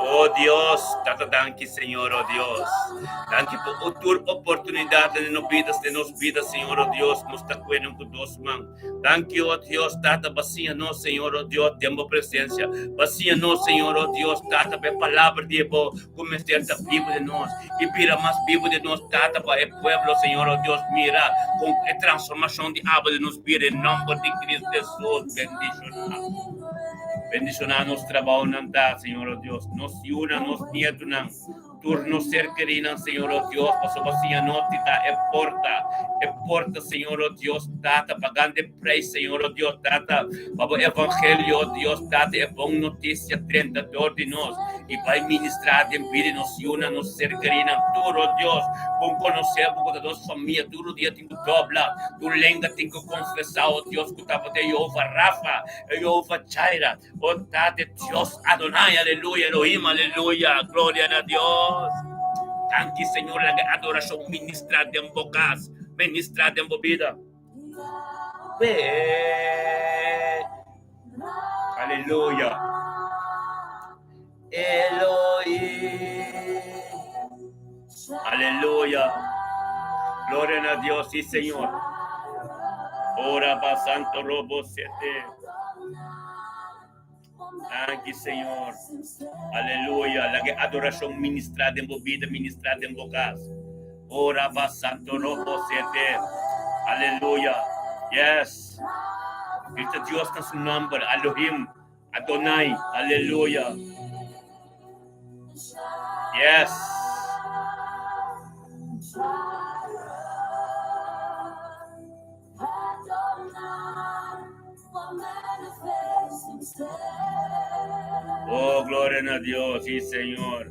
Oh Dios, thank you, Señor, oh Dios. Thank you por otra oportunidad de nos vidas, Señor, oh Dios, nos está cuidando con dos manos. Thank you, oh Dios, tata, vacía-nos, Señor, oh Dios, temos presencia. Vacía-nos, Señor, oh Dios, tata, para a palavra de Deus começar a vivo de nós. E vira mais vivo de nós, tata, para o pueblo, Señor, oh Dios, mira, com a transformação de água de nos vir, em nome de Cristo Jesus, bendicionado. Bendicionar nosso trabalho, não dá, Senhor, oh Deus. Nos una, nos nieto, não. Turno ser querida, Senhor, oh Deus. Passo vacina, não te dá. É porta, Senhor, oh Deus. Data, pagando preço, Senhor, oh Deus. Data, para o evangelho, oh Deus. Data, é bom notícia, tentador de nós. E vai ministrar de vida, nos una, nos ser querida. Tudo, oh Deus. Com conhecer, porque da nossa família, todo dia tem que dobrar. Tu lenga tem que confessar, oh Deus, que estava de Jeová Rafa, Jeová Jaira. Oh, de Dios, Adonai, aleluya, Elohim, aleluya, gloria a Dios. Thank you, Señor, la adoración ministrada en bocas, ministrada en vida. Aleluya. Elohim. Aleluya. Gloria a Dios, sí, Señor. Ora pa santo robo sete. Thank you, Señor. Aleluya. Lagi adoración ministrada en vida, ministrada en bocas. Ora pa santo robo sete. Aleluya. Yes. Cristo Dios na su nombre. Elohim. Adonai. Aleluya. Yes. Oh, gloria a Dios, sí, Señor.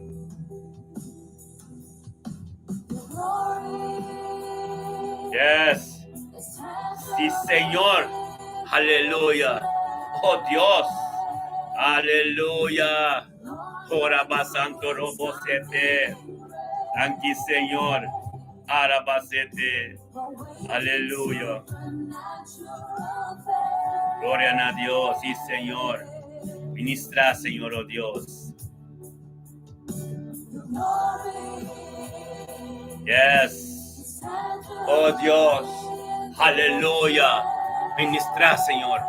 Yes. Sí, Señor. Aleluya. Oh, Dios. Aleluya. Ora santo robosete. Aquí, Señor. Arabasete. Aleluya. Gloria a Dios, sí, Señor. Ministra, Señor, oh Dios. Yes. Oh Dios. Aleluya. Ministra, Señor.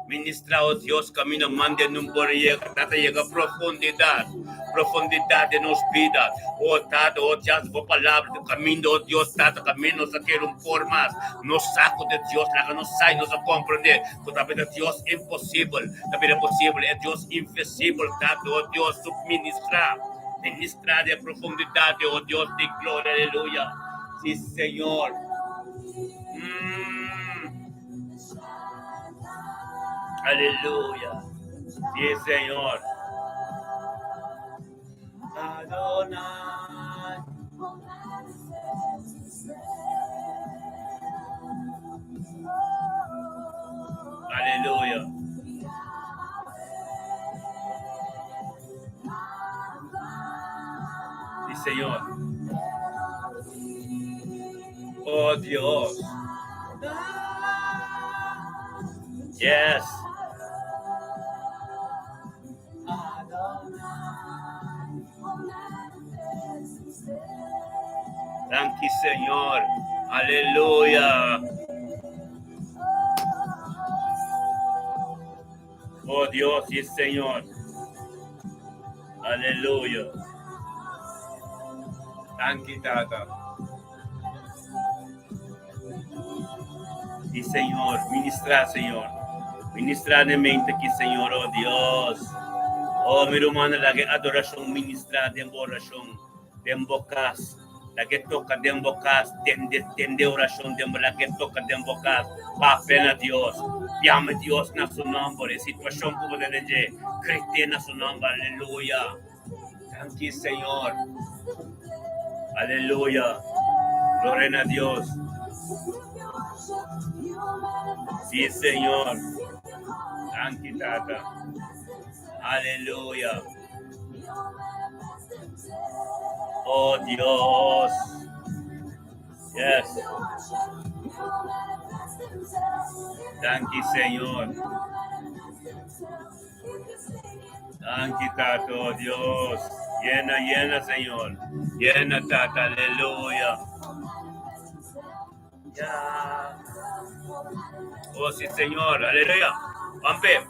Ministra, oh Dios, camino mande número llega, trata llega profundidad de nos vidas. Oh Tato, oh Dios, por palabra de camino, oh Dios, Tato, camino, saqueron formas, nos saco de Dios, la que nos sai, nos comprende, todavía Dios imposible, también es posible, es Dios inflexible, Tato, oh Dios, subministra, ministra de profundidad, oh Dios, de gloria, aleluya, sí, Señor. Aleluya. Sí, Señor. Adonai. Aleluya. Sí, Señor. Oh, Dios. Yes. Thank you, Señor. Aleluya. Oh Dios, sí, Señor. Aleluya. Thank you, Tata. Sí, Señor. Ministra, Señor. Ministra de mente aquí, Señor. Oh Dios. Oh, mi hermano, la que adoración ministra de oración, de bocas. La que toca de bocas, tende oración, de la que toca de bocas, va a Dios, llame Dios en su nombre, situación como de leche, cristiana su nombre, aleluya. Thank you, Señor. Aleluya. Gloria a Dios. Sí, Señor. Thank you, Tata. Aleluya. Oh Dios. Yes. Thank you, Señor. Thank you, Tata, oh Dios. Llena, Señor. Llena, Tata, aleluya. Ya. Oh, sí, Señor, aleluya. Pampe,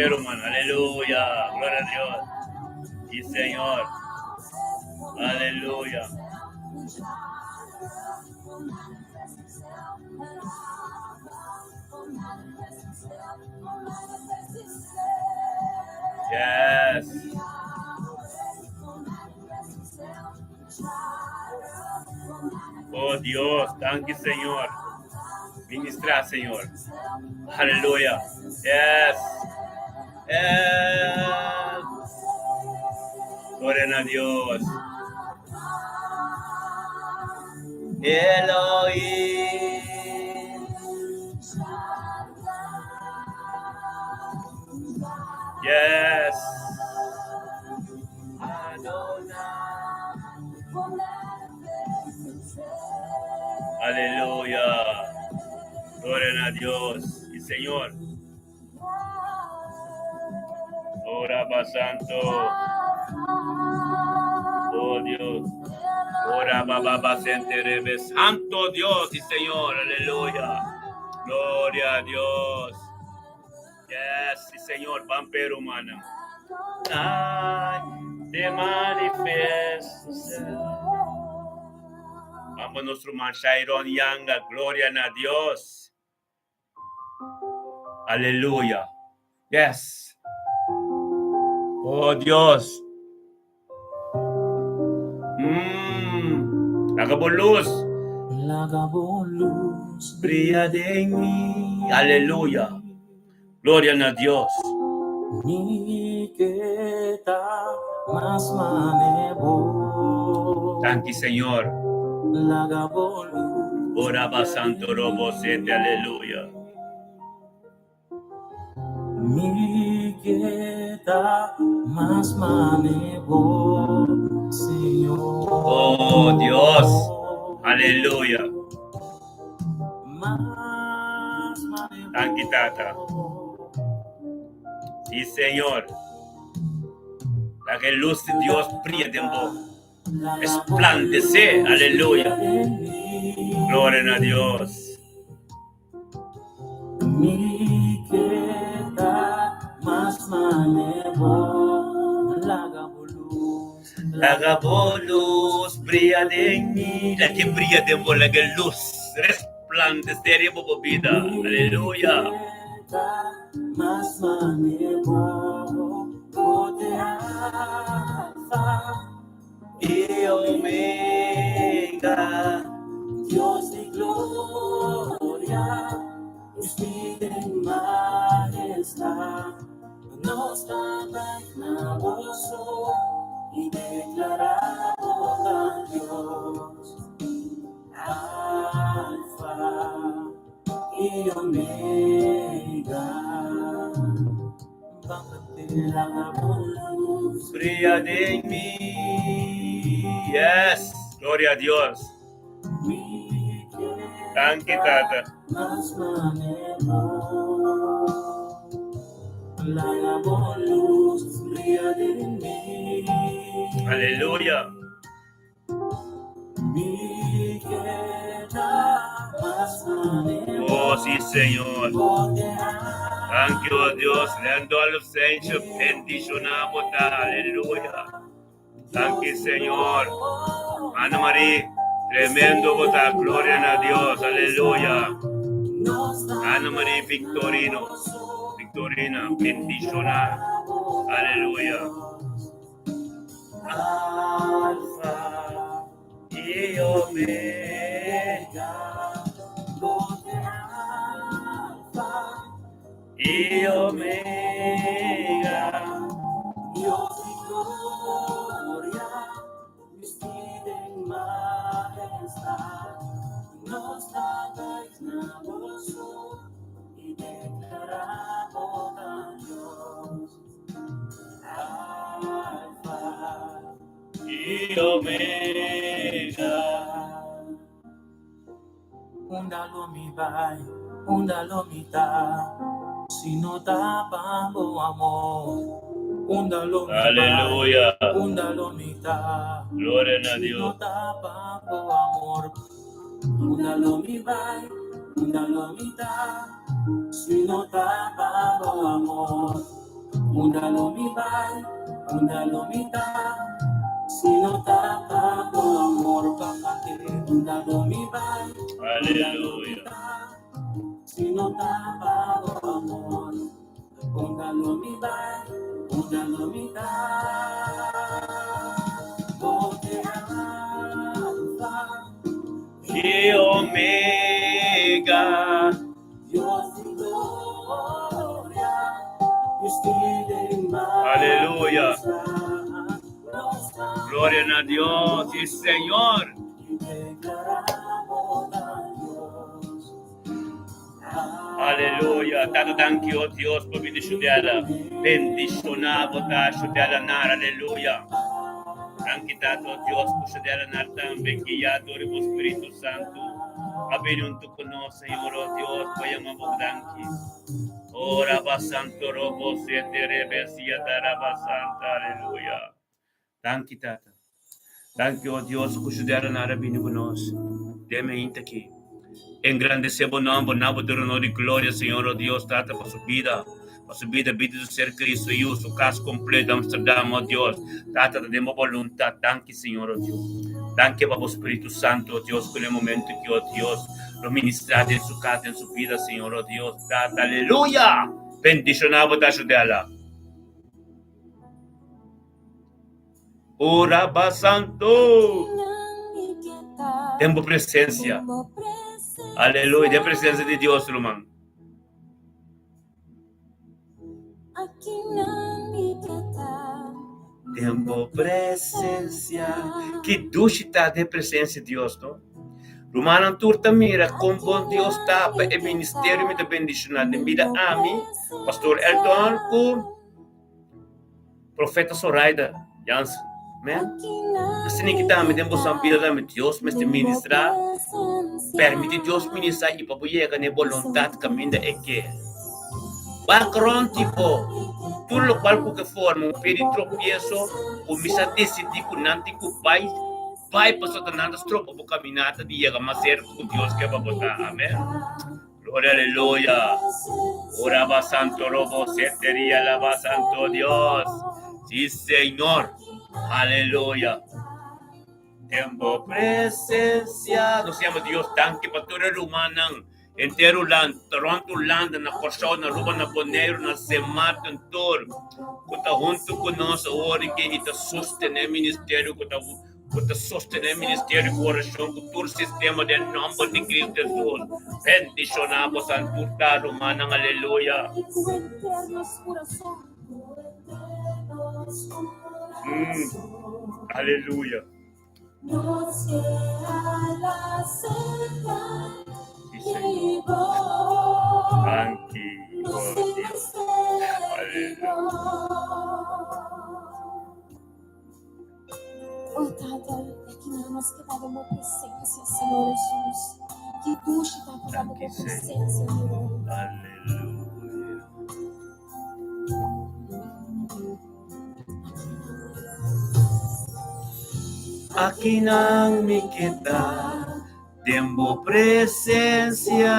hermano, aleluya. Gloria a Dios. Sí, Señor. Aleluya. Yes. Oh Dios, thank you, Señor. Ministra, Señor. Aleluya. Yes. Yes. Gloria a Dios. Elohim. Yes. Aleluya. Gloria a Dios. Y Señor. Ora Santo. Oh Dios. Ora Baba Senterebe. Santo Dios y Señor. Aleluya. Gloria a Dios. Yes, sí, Señor. Vampiro humana. Ay, te manifestas. Vamos nuestro manchairon yanga. Gloria a Dios. Aleluya. Yes. Oh Dios. Lagabulus. Lagabulus Brilla de mí. Aleluya. Gloria a Dios. ni kita mas manebo. Thank you, Señor. Lagabulus Oraba Santo Robo Sete. Aleluya. ni kita mas manebo, Señor. Oh Dios. Aleluya. Mas Thank you, Tata. Sí, Señor. La que luz de Dios brilla de vos. Resplandece. Aleluya. Gloria a Dios. Mi kita mas manebo, Lagabulus brilla de mí. La que brilla de vos, la que luz. Resplandece de vos, vida. Aleluya. Mas manebo, pote alfa Y Omega. Dios de gloria, vestido en majestad, nos tabernáculos y declaramos a Dios, Alfa y Omega. Lagabulus Brilla de mí. Yes. Gloria a Dios. Thank you, Tata. mas manebo. Lagabulus brilla de mí. Aleluya. Mi queda mas manebo. Oh, sí, Señor. Thank you, oh Dios. Leando a los saints, bendicionamos. Aleluya. Thank you, Señor. Ana María, tremendo votar. Gloria a Dios. Aleluya. Ana María Victorina, bendicionar. Aleluya. Alfa y Omega. Y Omega. Dios de gloria, vestido en majestad, nos tabernáculos y declaramos a Dios, Alfa Y Omega. Undalo mi bai, undalo mi ta, si no tapamos amor. Undalo mi Aleluya. bai, undalo mi ta, Gloria a si no Dios. tapamos amor. Undalo mi bai, undalo mi ta, si no tapamos amor. Undalo mi bai, undalo mi ta, si no tapamos amor. Undalo mi bai. Aleluya. Si no tapamos amor, póngalo mi bai, póngalo mi da. Porque alfa Y Omega. Dios de gloria, vestido en Aleluya. majestad, Gloria a Dios. Sí, Señor. y declaramos a Dios. Aleluya. Tanto thank you, oh Dios, por bendicionar. Bendicionar, nar. Aleluya. Thank you, tanto Dios, por dar también guiado por Espíritu Santo. Abinunto conosco, Señor, oh Dios, vayamos danki. Ora basanto robo siete rebesia daraba santa, aleluya. Thank you, Tata. Thank you, oh Dios, cuidar na rabini conosco. Deme aqui. Engrandecemos nombre, nabo de honor y gloria, Señor, oh Dios, Tata, por su vida, vida de ser Cristo y su casa completa, Amsterdam, oh Dios, Tata, tenemos voluntad, thank you, Señor, oh Dios. Thank you, Papa Espíritu Santo, oh Dios, por el momento que, oh Dios, lo ministraste en su casa, en su vida, Señor, oh Dios, Tata, aleluya. Bendicionamos a ayudarla. Oraba Santo. Tempo presencia. Aleluya, de presencia de Dios, hermano. Tempo presencia. Que duchita de presencia de Dios, ¿no? Romana turta mira com bom Deus tapa e ministério me bendicionado de vida a mim, pastor Elton com profeta Soraida Jansen, man. Assim que tá me dando vida da Deus me ministrar, permite Deus ministrar e para chegar na vontade caminho é que background tipo tudo lo qual que forma um peri tropieço, o misa decidir com nanti com pai passou tantas tropas por caminhada de chegar mais certo com Deus que vai botar, amém. Glória, aleluia. Oraba santo robo seteria lava santo Deus. Sí, Señor. Aleluya. Tempo presencia. Nos llama Dios tanque para todo el humano. Entero land, Toronto land, na Corsão, na Ruba, na Boneiro, na Semata, em todo. Que junto conosco, ora que está sostener o ministério, que sostener o ministério, coração, com todo o sistema de nome de Cristo Jesus. Bendicionamos a turta romana, aleluia. Aleluya. Tranquilo, Dios. Aleluya. Oh, Tata, é que nós que dava uma presença, Senhor Jesus. Que ducha, Tata, dava uma presença, Senhor. Aleluya. Aqui não me queda tempo presencia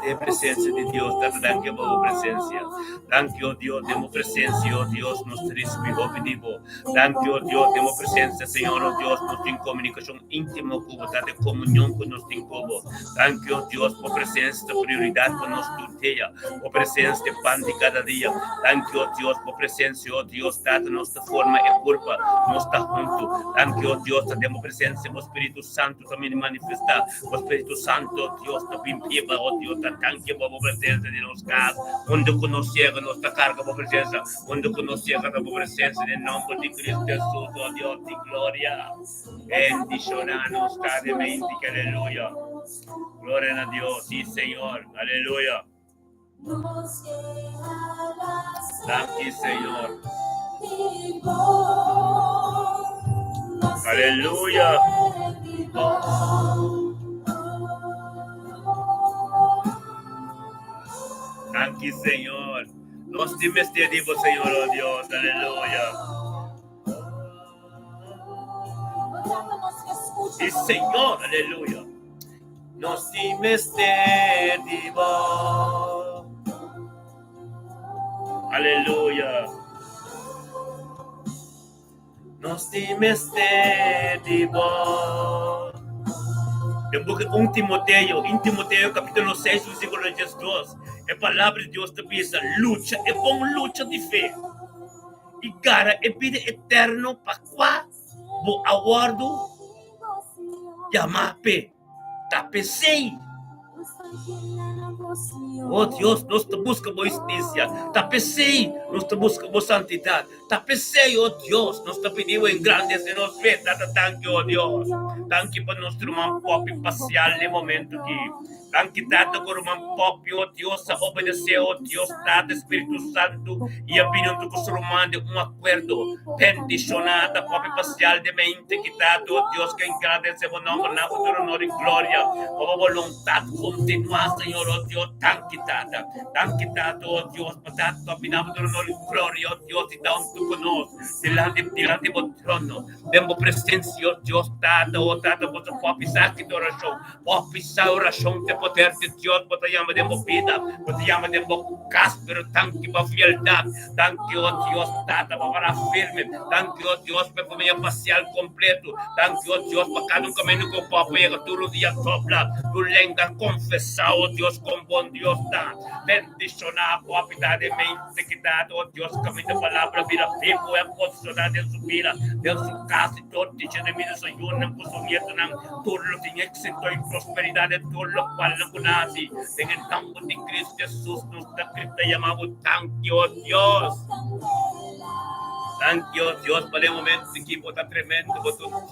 de presencia de Dios, Tata, danke por presencia. Danke, oh Dios, demos presencia, oh Dios, nos respiro pedivo. Danke, oh Dios, demos presencia, Señor, oh Dios, nos tem comunicação íntima com você, de comunhão com nós tem como. Danke, oh Dios, por presença de prioridade para nós todo dia, por presença de pão de cada dia. Danke, oh Dios, por presença, oh Dios, Tata, nossa forma e culpa, nós está junto. Danke, oh Dios, demos presença, o Espírito Santo também manifestar. O Espírito Santo, Deus, está viva, oh Deus, está tanque para a presença de nós, onde conhecemos nossa carga para a presença, onde conhecemos a presença de nome de Cristo Jesus, oh Deus de glória. Bendicionanos cademente, aleluia. Glória a Deus, sim, Senhor, aleluia. Danke, Senhor. Aleluia. Aqui, Senhor. Nós te pedimos, Senhor, oh Deus, aleluia. E Senhor, aleluia. Nós te pedimos. Aleluia. Nós te pedimos. El book de 1 Timoteo capítulo 6, versículo 2. A palavra de Deus te diz: luta, é bom luta de fé. E cara, é vida eterno para qual vou aguardo. Yamape, tapecei. Oh Dios, nós te buscamos justiça. Tapecei, nós te buscamos santidade. Tapecei, oh Deus, nós te pedimos engrandecer nos fé. Thank you, oh Deus. Thank you por nosso irmão pop parcial no momento aqui. Thank you, Tata, por irmão pop, oh Deus, a obedecer, oh Deus, Tata, Espírito Santo, e a vinho do irmão de acordo. Bendicionada, pop parcial de mente, que Tata, oh Deus, que engrandece o nome, na futuro, honor e glória. Oh, vontade, continuar, Senhor, oh Deus, thank you, Tata, oh Deus, por Tata, opinamos do honor e glória, oh Deus, e dá tu conosco, delante do trono, demos presença, oh Deus, Tata, você pode pisar aqui de oração, pode pisar oração, de poder de Deus, você chama de vida, você chama de cáspero, thank you, por fialdade, thank you, oh Deus, Tata, para firme, thank you, oh Deus, por minha parcial completo, thank you, oh Deus, para cada caminho que o papai pega, todo dia sopra, tu lenga confessar, oh Deus, com bom Deus, tá, bendicionar, papai, de mente, que dá, oh Deus, caminho da palavra, vira vivo, é posicionar de sua vida, de sua casa, e todo dia de mim, Senhor, não consumir, não, tudo tem êxito e prosperidade, tudo qual não conhece, em nome de Cristo Jesus, nos está chamado, thank you, oh Deus. Thank you, Deus, para o momento que está tremendo, um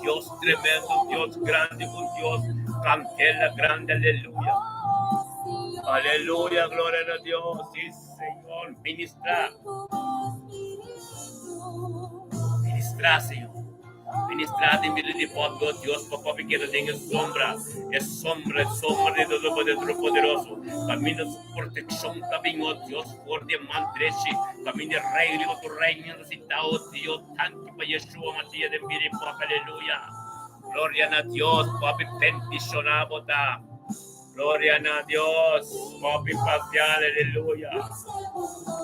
Deus tremendo, um Deus grande, um Deus cantela grande, aleluia. Aleluia, glória a Deus, sim, Senhor, ministrar, Senhor. Ministrar em meio de povo, oh Deus, para que não tenha sombra de todo o poderoso. Caminho de proteção também, oh Deus, por de mantreche, caminho de reino, oh tu reino, oh Deus, tanto para Yeshua, Matias de Miri, aleluia. Glória a Deus, papi, bendicionar, botar. Gloria a Dios, papi parcial, aleluya.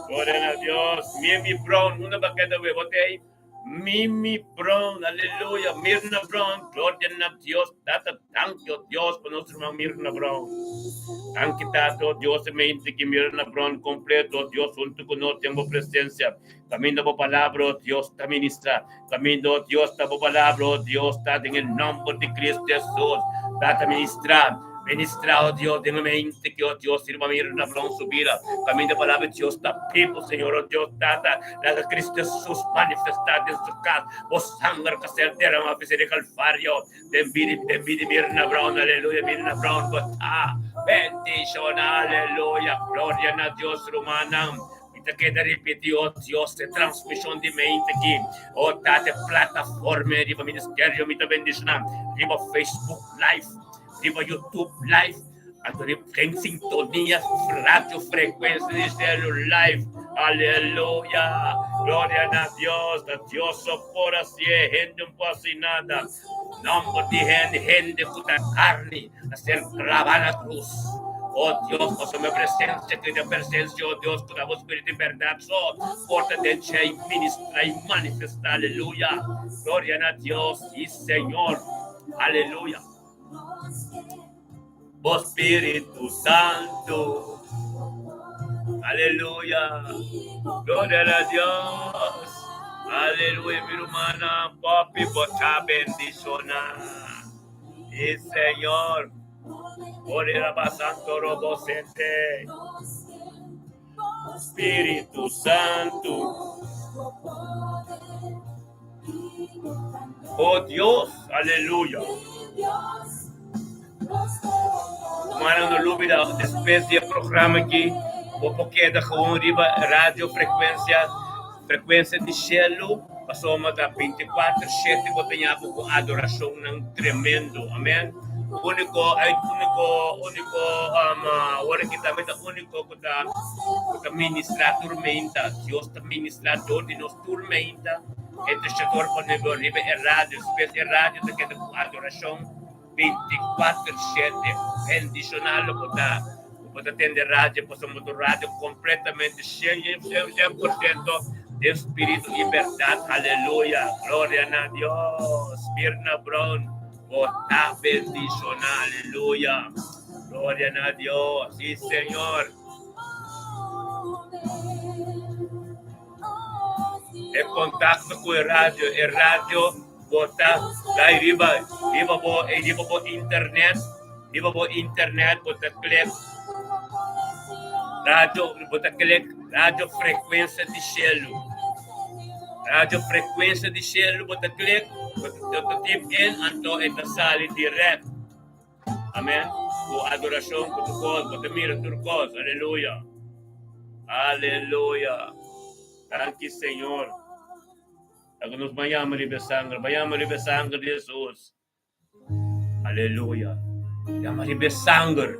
Gloria a Dios. Mimi Brown, una baqueta de botella. Mimi Brown, aleluya. Mirna Brown, gloria a Dios. Tata, thank you, Dios, por nuestro hermano Mirna Brown. Thank you, Tato, Dios, mente que Mirna Brown completo, Dios, junto con nosotros, tengo presencia. Camino por palabra, Dios, está ministra. Camino, Dios, está por palabra, Dios, está en el nombre de Cristo Jesús. Tata, ministrar. Ministra, oh Dios, de mi mente que, oh Dios, sirva a mi una bronce subida. Camino de palabra, Dios, está vivo, Señor, oh Dios, tata, la Cristo Jesús manifestada en su casa. Vos sangre que se altera, a pesar de Calvario, de envidia, Mirna Brown, aleluya, Mirna Brown, bendición, aleluya, gloria a Dios, romana. Te queda repetir, oh Dios, de transmisión de mente aquí, oh, tate plataforma, riba ministerio, mi te bendición, riba Facebook Live, riba YouTube Live, en sintonía, radio frecuencia de cielo live, aleluya, gloria a Dios por así, gente un poco sin nada, nombre de gente puta carne, hacer clavar la cruz. Oh Dios, por mi presencia, que de presencia, oh Dios, con la voz espíritu y verdad, porta de y ministra y manifesta, aleluya, gloria a Dios y Señor, aleluya. Oh Espíritu Santo, aleluya, gloria a Dios, aleluya, mi hermana, papi, bocha bendición, y Señor, Orera Santo Robocente, Espíritu Santo, oh Dios, aleluya. Mano no lúbida espécie de programa aqui, porque da gewoon riba radio frequência de cielo, passou uma da 24/7 botanhava com adoração num tremendo, amém. Único, agora que também é único que está ministrar tormenta, Deus está ministrador de nos tormenta, entre setor para nível riba rádio, espécie rádio que tem adoração 24/7, bendicioná-lo para atender rádio, passamos do rádio completamente 100% de espírito e verdade, aleluia, glória a Deus, Mirna Brown, está bendicionar, aleluya, gloria a Dios, sí Señor. El contacto con el radio bota da riba por internet, Iba po internet, bota click, rádio, bota click, rádio frequência de cielo. Rádio frequência de cielo, bota click, bota tip in, anto ito sali direct. Amen. Ku adorasyon, ku tukod, bota mira turcos. Aleluya. Aleluya. Thank you, Señor. Nos vayamos libre sangre de Jesús. Aleluya. Llama libre sangre.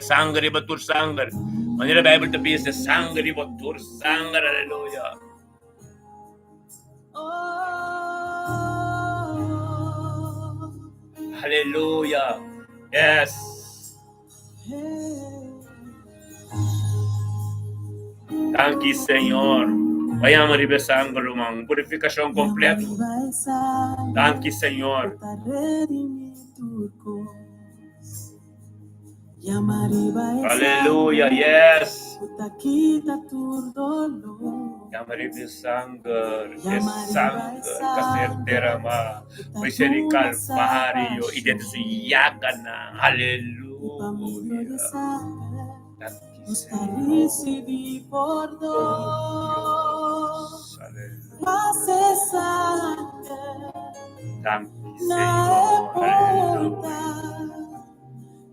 Sangre, batur sangre. Manera Bible to be is the sangre, batur sangre. Aleluya. Aleluya. Yes. Thank you, Señor. Vayamos libre sangre, hermano. Purificación completa. Thank you, Señor. Aleluya, yes. Llamar de sangre, caserterama, foi ser em Calvário e dentro de Iacana. Aleluya. Recibi por dos, hace sangre, na porta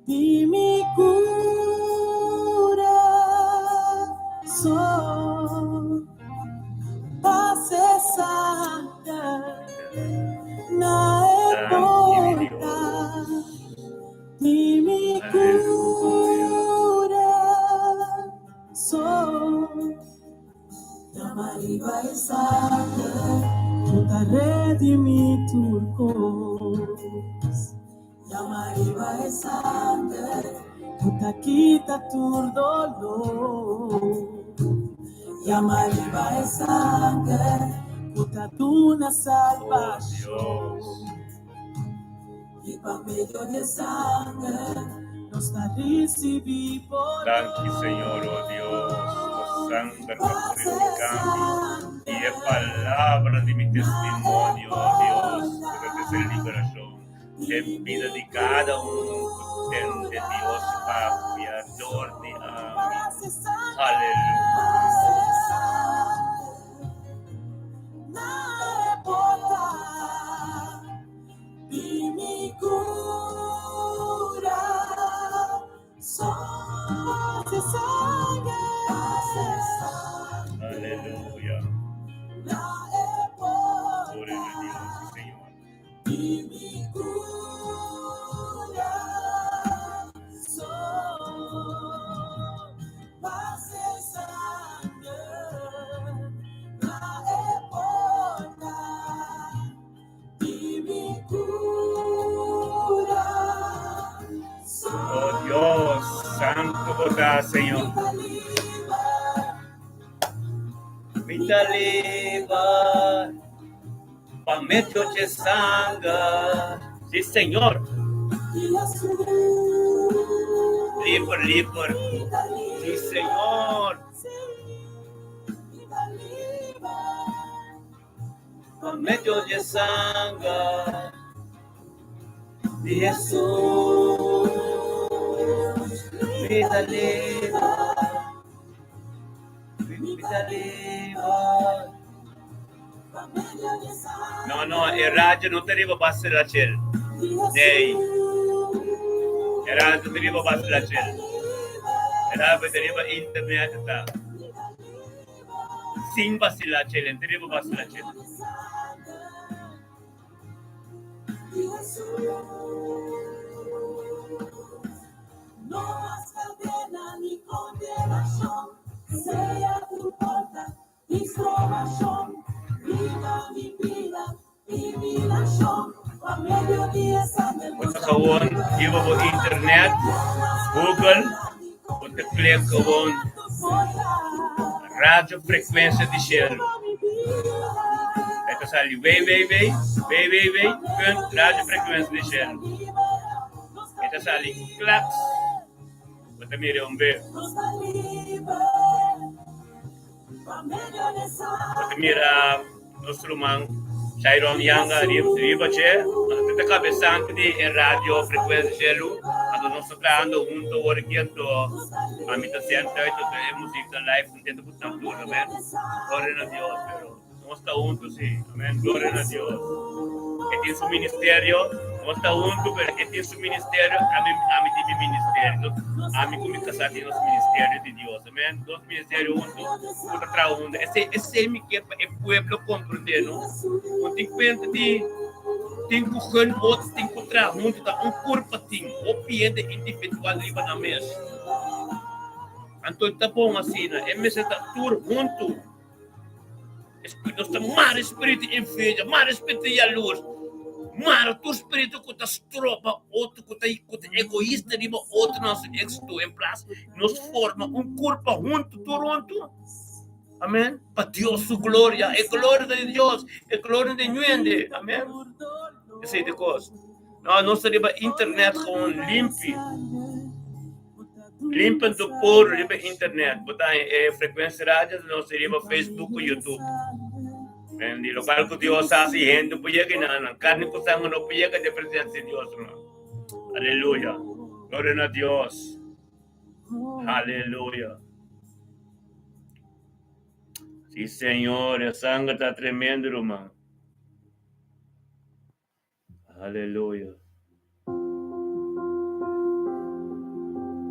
de mi corazón, hace sangre, na porta de mi Mariba esate, puta redimi turcos. Ya Mariba esate, puta quita tu dolor. Ya Mariba esate, puta tuna salvación. Y pa medio de sangre, nos da recibir por Thank you, Señor, oh Dios, por sangre purificante y es palabra de mi testimonio, oh Dios, para hacer liberación de vida de cada uno de Dios, papiador de amén. Aleluya. Aleluya. Gloria a Dios, Señor. Oh Dios, santo bondad, Señor. Vita liber, pa medio de sangre. Sí, Señor. Liber. Sí, Señor. Pa medio de sangre de Jesús. Vida liber. No, il raggio non ti arriva a passare la cella. Dei. Il raggio non ti arriva a passare la cella. Il raggio ti arriva internet. Sin passare la cella, non ti arriva a passare la cella. No más cadena ni condenación, sea tu porta y salvación, viva mi vida y mi nación, a mediodía sangre. Punta gewoon, iba po internet, Google, punta click gewoon, radio frequência de cielo. Ito sali www.radiofrequência de cielo. Ito sali claps. Punta mire hombre. Punta mira nuestro man Shairom Yanga, Riba Che, Tita Cabeçante de Radio Frequência Gelo, ando nós trabalhando junto, orquento, a mim tá sendo feito de música live, não tenta botar tudo, amém? Glória a Deus, pero nós tá juntos, sim, amém? Glória a Deus. Que tem seu ministério, nós tá juntos, pero que tem seu ministério, a mim tem meu ministério, a mim como casar tem nosso ministério de Deus, amém? Nosso ministério junto, outra tra junto, esse é que é pueblo compreender, não? Não tem conta de tem que correr outros, tem que entrar junto, tá corpo tem, o piede individual ali na mesa. Então tá bom assim, né? É mesmo tá tudo junto. Espírito está mar espírito inveja, mar espírito de luz, mar tu espírito que tá tropa, outro que tá egoísta, de outro nosso êxito em praça, nos forma corpo junto, tudo junto. Amém? Para Deus sua glória, é glória de Deus, é glória de Nuende, amém? Essa é a coisa. Nós temos internet com limpa do puro, limpa internet. Botar frequência rádio, nós temos Facebook e YouTube. E local que Deus faz, gente não pode ganhar, carne com sangue não pode ganhar a presença de Deus. Aleluia. Glória a Deus. Aleluia. Sim, Senhor, a sangue está tremendo, irmão. Aleluia.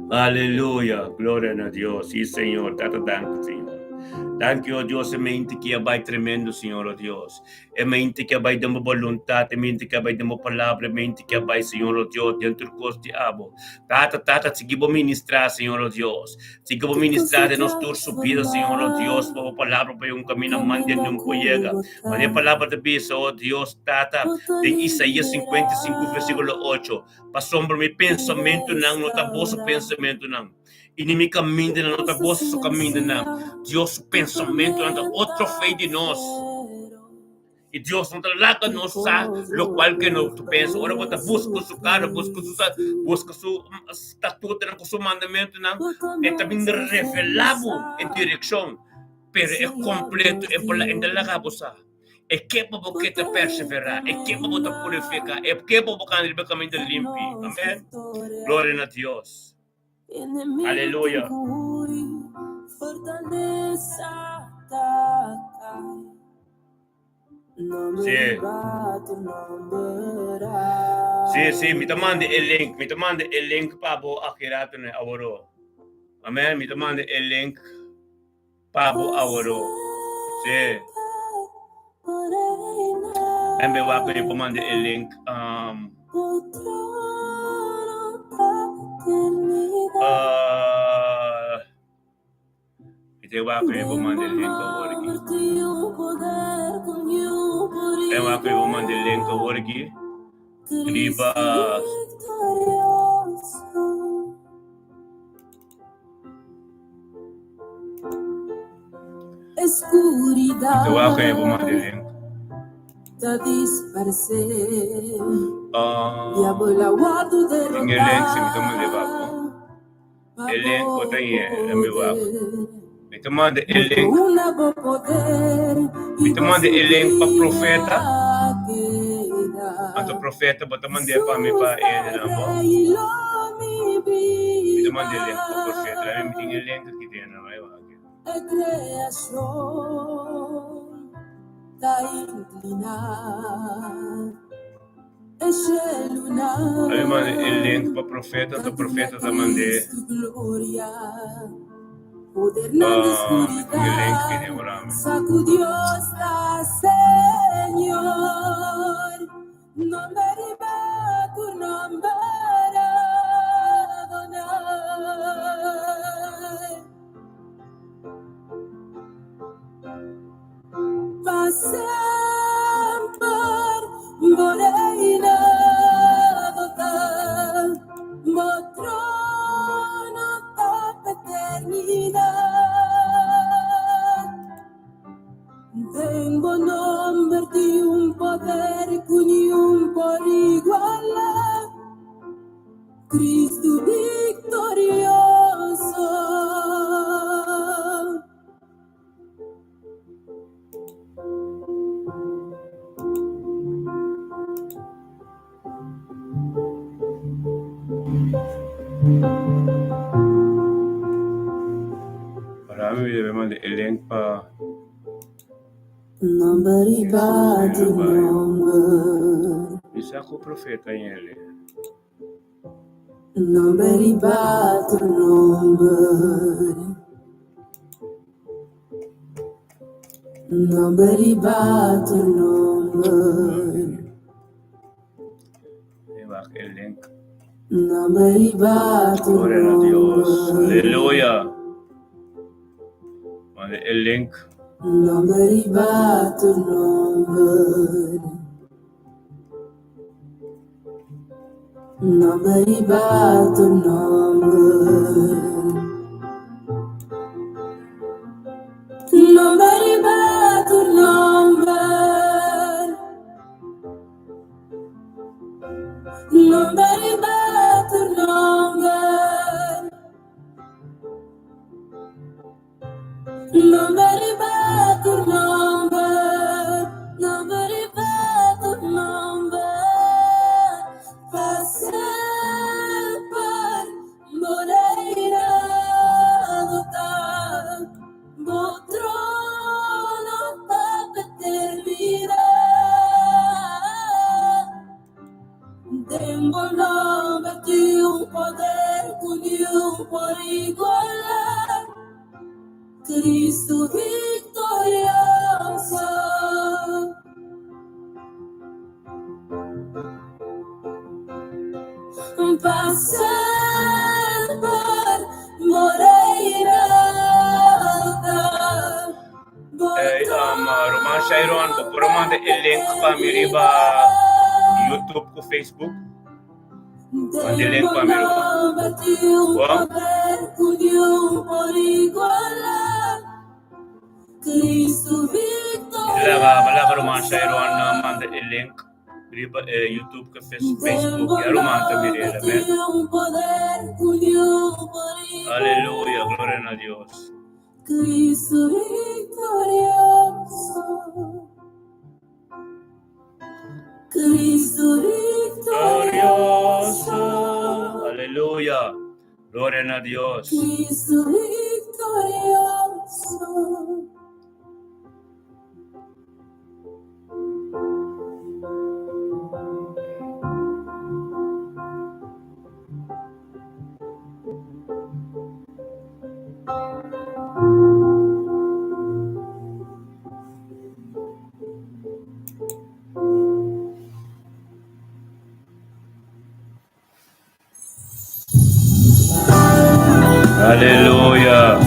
Aleluia. Glória a Deus. Sim, Senhor. Tata, danke, Senhor. Danke, oh Deus, é mente que vai tremendo, Senhor, oh Deus. É mente que vai dando vontade, é mente que vai dando palavra, é mente que vai, Senhor, oh Deus, dentro do corpo de abo. Tata, seguimos ministrar, Senhor, oh Deus. Seguimos ministrar de nossa subida, Senhor, oh Deus, para a palavra, para um caminho, mande não poiega. Mas a palavra de bisa, oh Deus, Tata, de Isaías 55, versículo 8. Para sombra meu pensamento, não, não tá bom pensamento, não. Inimicamente na nossa voz, o caminho não. Deus, o pensamento não outro fé de nós. E Deus não larga nós, o qual que nós pensa. Ora, você busca sua cara, busca sua estatuto, com seu mandamento, não. É também revelado em direção, pero é completo, é para entregar você. É que para você perseverar, é que para você purificar, é que para você ir caminho limpo. Amém? Glória a Deus. Aleluia. Sim, me manda o link para o akirato na aworo. Amém, me manda o link para o aworo. Sim. Embe wako ni manda o link ite wako ni manda o link aworo. É uma coisa que eu mandei link agora aqui. Riba. Então, a coisa que eu mandei link. Ninguém link se me toma levar. Ele link botar aí, é meu wako. Me manda o link. Me manda o link para o profeta. Então, o profeta bota mandar para mim para ele, não bom? Me manda o link para o profeta. Eu tenho o link aqui dentro, não é? A criação está inclinada. Eu mando o link para o profeta está mandando. Sacudió esta Señor, nombre va tu nombre, Adonai. Pa sempre moreina total, mo trono da eternidad. Tengo nombre de un poder con un por igual. Marami naman elenk pa. Nobody but the number. Isa ko profeta niya ele. Nobody but the number. Nobody but the number. Ewak elenk. Nobody but the Gloria a Dios. number. Aleluya. Mali elenk. Nobody but the number. Nobody but the number. Nobody but the number. Nobody but the number. Nobody but the number. Nobody but the number. Pasar por Moreira do Tal, do trono da eternidad. Desenvolve-te poder com por igualar. Cristo victorioso. Pasar por Moreira Roman Shairon, Roman de elenk pa miriba YouTube ko Facebook. Elenk pa miriba. Malaka Roman Shairon naman de elenk. Miriba YouTube ka Facebook. Roman ta mirela. Aleluya, gloria a Dios. Cristo victorioso. Cristo victorioso. Aleluya, gloria a Dios. Cristo victorioso. Aleluya.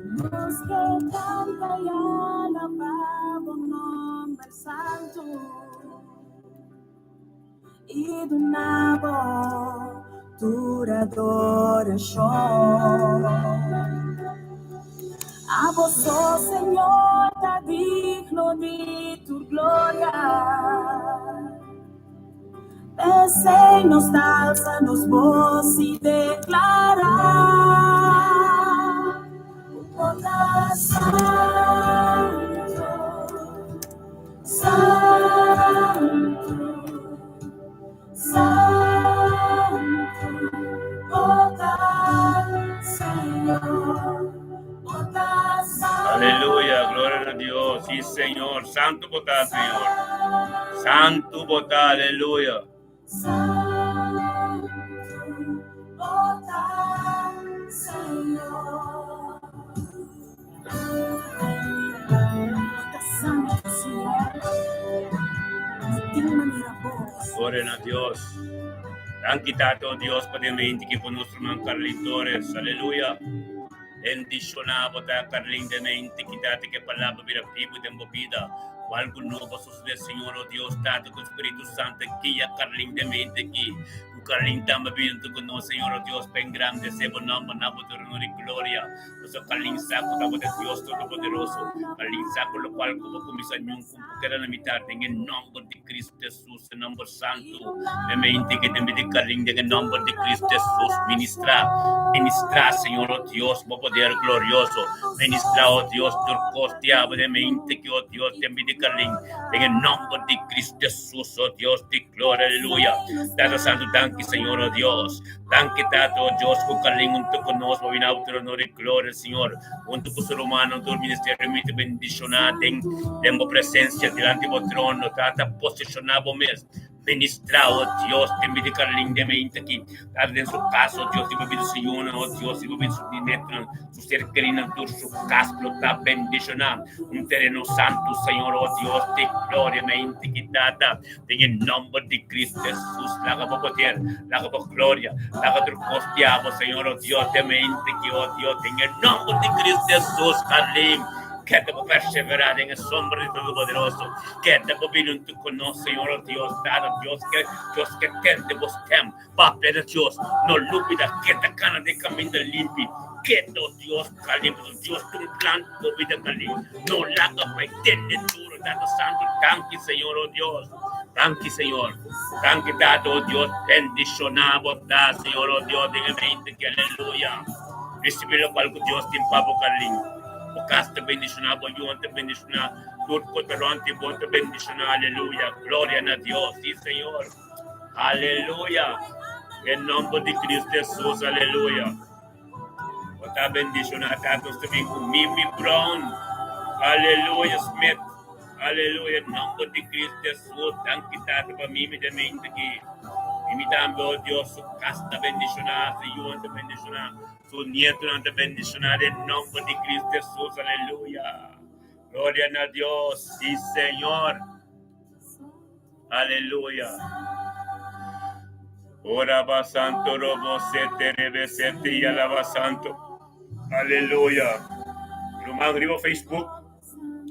Los que cantan y alabamos nombre santo y de una voz dura adoración. A vos, oh Señor, está digno de tu gloria. Deseenos, alzanos voz y declara. Hola, Santo, Santo, Santo, Hola, Señor, Hola, Santo. Aleluya, gloria a Dios. Sí, Señor. Santo botá, Señor. Santo botá, aleluya. Santo, Hola, Señor. Gloria a Dios. Dan quitato Dios padimenti che con nostro man Carlitores. Aleluya. Bendicionado ta Carlin de mente quítate que palabra vira vivo y de movida. O algo nuevo sucede, Señor, oh Dios, Tato, con Espíritu Santo, que ya Carlin de mente aquí. Carlin tamba bintu ko no Señor Dios pen grande sebo nombre nabo de honor y gloria. Oso Carlin sako tabo de Dios todopoderoso. Carlin sako lo cual como comisan yung kumpukera na mitad en el nombre de Cristo Jesús, en nombre santo. Me mente que te mete Carlin en el nombre de Cristo Jesús. Ministra Señor oh Dios, por poder glorioso. Ministra oh Dios, turcostia, de mente que oh Dios te mete Carlin en el nombre de Cristo Jesús, oh Dios, de gloria, aleluya. Tata Santo, tanque, Señor, oh Dios. Tanque, Tato, oh Dios, con Carlin, un toco nos, movin auto, honor y gloria, Señor. Un toco ser humano, tu ministerio, mi te bendicionate, tengo presencia delante del trono, Tata, posicionado mes. Ministrado, Dios, te invito a Carlin de mente aquí, en su caso, Dios, te invito a Señor, oh Dios, te invito a su dinero, su ser querido, su casa, lo está bendicionando, un terreno santo, Señor, oh Dios, de gloria, mente quitada, en el nombre de Cristo Jesús, la haga por poder, la haga por gloria, la haga por costeado, Señor, oh Dios, de mente que, oh Dios, en el nombre de Cristo Jesús, Carlin. Que te puedo perseverar en el sombra de Todopoderoso. Que te puedo venir tu conoce, Señor oh Dios, dado Dios que te busquem. Papel de Dios, no olvides que te cana de camino limpio. Que tu Dios, calibre, Dios, tu plan, tu vida calibre. No la haga para entender duro, dado santo, tanque, Señor oh Dios. Tanque, Señor. Tanque, dado Dios, bendicionado, da, Señor oh Dios, en el mente que aleluya. Recibe lo cual Dios te empapa, Carlin. Casta bendicionado, yo te bendicionado, turco te voto bendicionado, aleluya, gloria a Dios, sí Señor, aleluya, en nombre de Cristo Jesús, aleluya, vota bendicionado, tanto se ven con Mimi Brown, aleluya, Smith, aleluya, en nombre de Cristo Jesús, tan quitado para mí, de mente aquí, imitando Dios, su casta bendicionada, yo te bendicionado. Su nieto te bendicionar en nombre de Cristo Jesús, aleluya. Gloria a Dios, sí Señor. Aleluya. Ora va santo, robo se te rebe se te y alaba santo. Aleluya. Rumang ribo Facebook.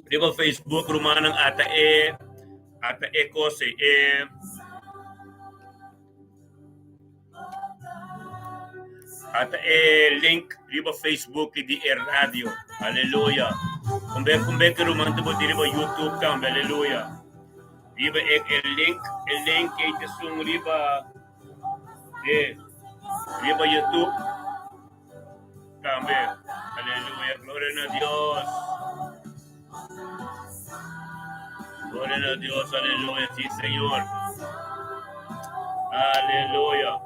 Ribo Facebook rumanang ata ko se at link riba Facebook di radio. Hallelujah. Kumbe ke rumante bo diriba YouTube tam. Hallelujah. Riba link ke sung riba riba YouTube tambe. Hallelujah. Gloria a Dios. Gloria a Dios. Hallelujah. Sí, Señor. Hallelujah.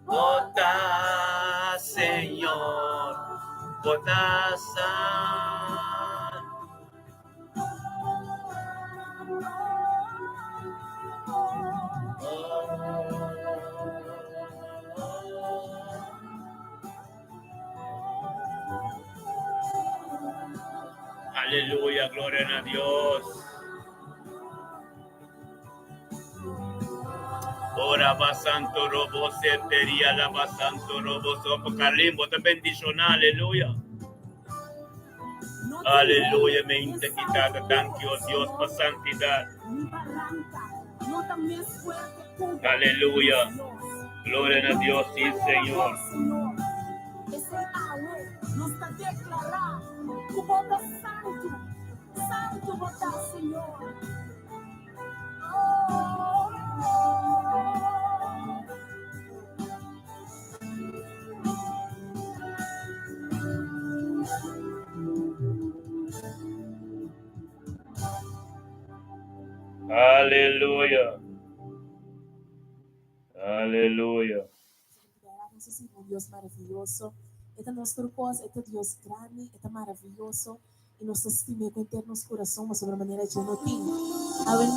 Bota, Señor, bota Aleluya, gloria a Dios. Ora va santo robo setería la va santo robo sopo Carlimbo te bendición, aleluya. Aleluya, mente quitada, thank you Dios por santidad. Aleluya, gloria a Dios, sí Señor. Nos está declarando tu boca santo boca Señor. Aleluya. Aleluya. Esse é um Deus maravilhoso. Este é nosso coisa, este é Deus grande, este é maravilhoso. E nós estimamos com ter nos corações sobre a maneira de não ter. Awen,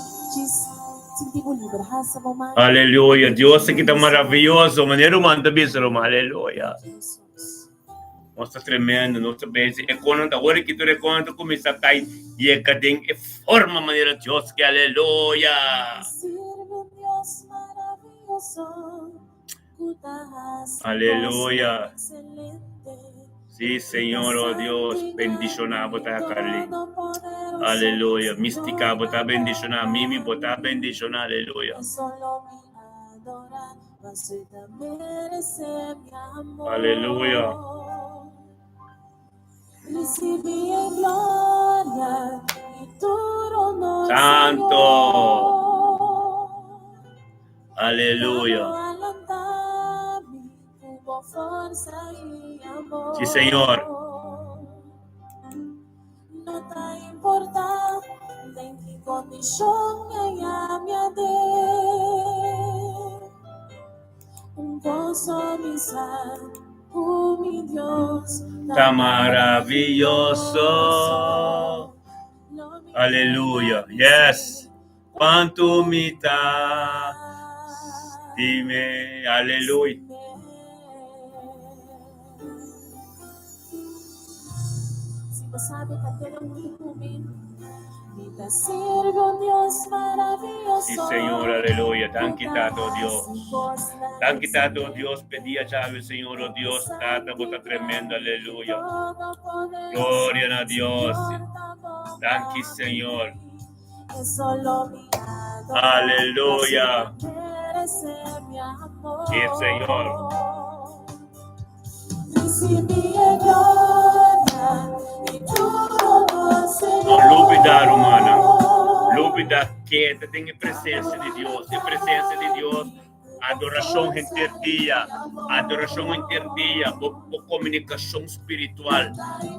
sentimos livre, raça, mamãe. Aleluya. Dios que está maravilloso. Maneiro manda bisro, aleluya. Nossa tremendo, nossa bênção. É quando a hora que tu reconta começa a cair e é cadê é forma maneira Deus que aleluia. Aleluya. Sí, Señor, oh Dios, bendicionado está Carlin. Aleluya. Mística, bota bendicionar. Mimi, bota bendicionar. Aleluya. Solo mi adorar, mas ella merece mi amor. Aleluya. Recibí en gloria y tu honor, Santo. Señor. Aleluya. Al andar, tuvo fuerza y amor. Sí, Señor. No te importa en qué condición ella me adé. Un gozo mi ser, mi Dios, Tan maravilloso. Aleluya. Yes. Cuánto me dime. Aleluya. Si vos sabes que tiene mucho conmigo, y te sirve un Dios maravilloso. Sí, Señor, aleluya. Tan quitado Dios. Tan quitado Dios. Pedía llave, Señor, oh Dios. Tata, bota tremendo, aleluya. Gloria a Dios. Thank you, Señor. Aleluya. Sí, Señor. Non lubida, romana. Lubida que tem presença de Deus. Tem presença de Deus. Adoração interdia. Adoração interdia. Comunicação espiritual.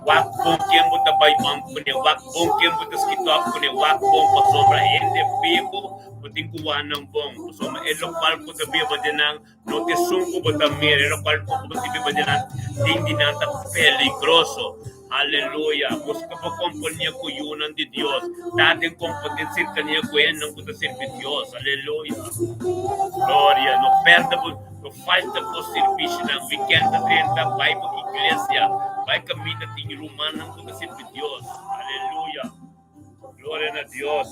Wak bom tempo da baibam kune. Wak bom tempo da skitop kune. Wak bom pa sombra ende pipo. Puting kuwan ng bom. Soma elokal ko da biba dinang. No te sunko ba tamir. Elokal ko ba tibi dinang. Hindi nata peligroso. Aleluya. Busca pa companhia com yunan de Deus. Dating competência kanya ko yan ng kuta servir Deus. Aleluya. Glória. No perda no falta por serviço na weekend da 30 vai para a igreja. Vai caminhar em Romana ng kuta servir Deus. Aleluya. Glória a Deus.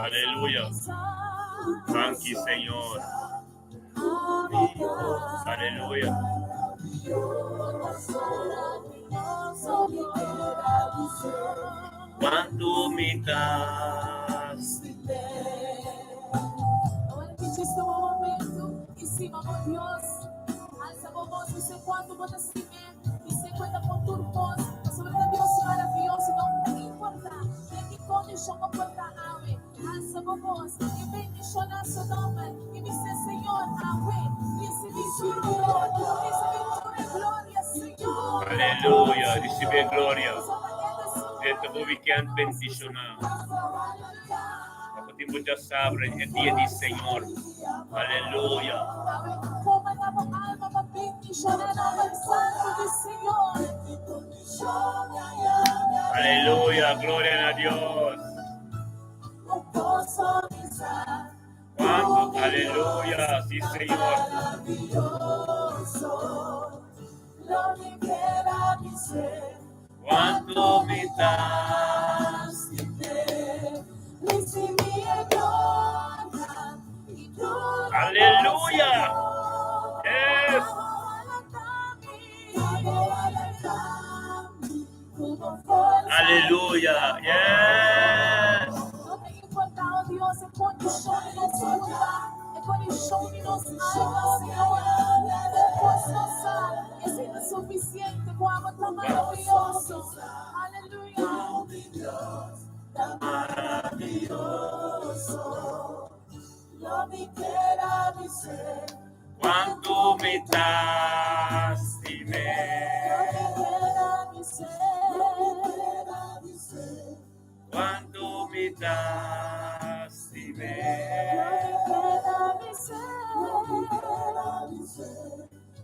Aleluya. Thank you, Señor. Aleluya. Cuánto me das. Ahora que existe un momento y si vamos Dios, alzamos voz y sé cuánto vos decís y se cuenta con tu voz, sobre el Dios maravilloso, no te importa, de mi condición no importa, ave, alzamos voz y bendición a su nombre, y dice Señor, ave, recibí su gloria, Señor. Aleluya, recibe gloria. Esta weekend bendicional. Kapatid mo Diyos sabre, é dia de Senhor. Aleluya. Aleluya, gloria a Dios. ¿Cuánto? Aleluya, sí, Señor. ¿Cuánto me das? Aleluya. Yes. Aleluya. Yes. No te importa, oh Dios, el condición y nos ayuda, el condición y nos ayuda, Señor. Después nos da, es suficiente, cuando tan maravilloso. Aleluya. Tan maravilloso. Lo que quiera mi ser. Cuánto me das, dime. Cuánto me das, dime.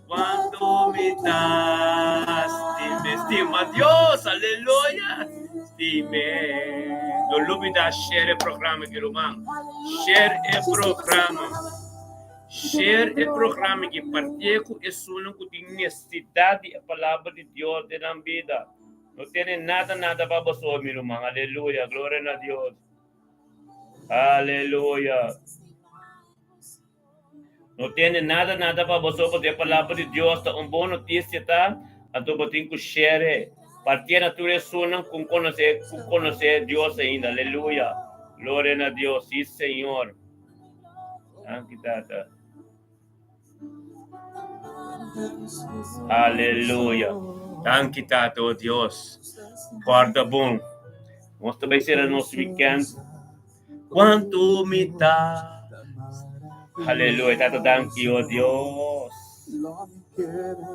Cuánto me das, dime. Estima Dios, aleluya. Dime. No olvida share el programa que lo man. Share el programa. Share o programa que partilha es uno que necessidade a palavra de Deus na vida. Não tem nada para você, meu irmão. Aleluia, glória a Deus. Aleluia. No tiene nada para vosotros de palabra de Dios. Tá uma boa notícia, tá? A tu botin que share. Partir a tu resuna com conhecer Deus ainda. Aleluia. Glória a Deus. Sim, Senhor. Thank you, Tata. Aleluia. Thank you, Tata, oh Deus. Guarda bom. Nós também será nosso weekend. Quanto me dá. Aleluia, Tata, thank you, oh Deus.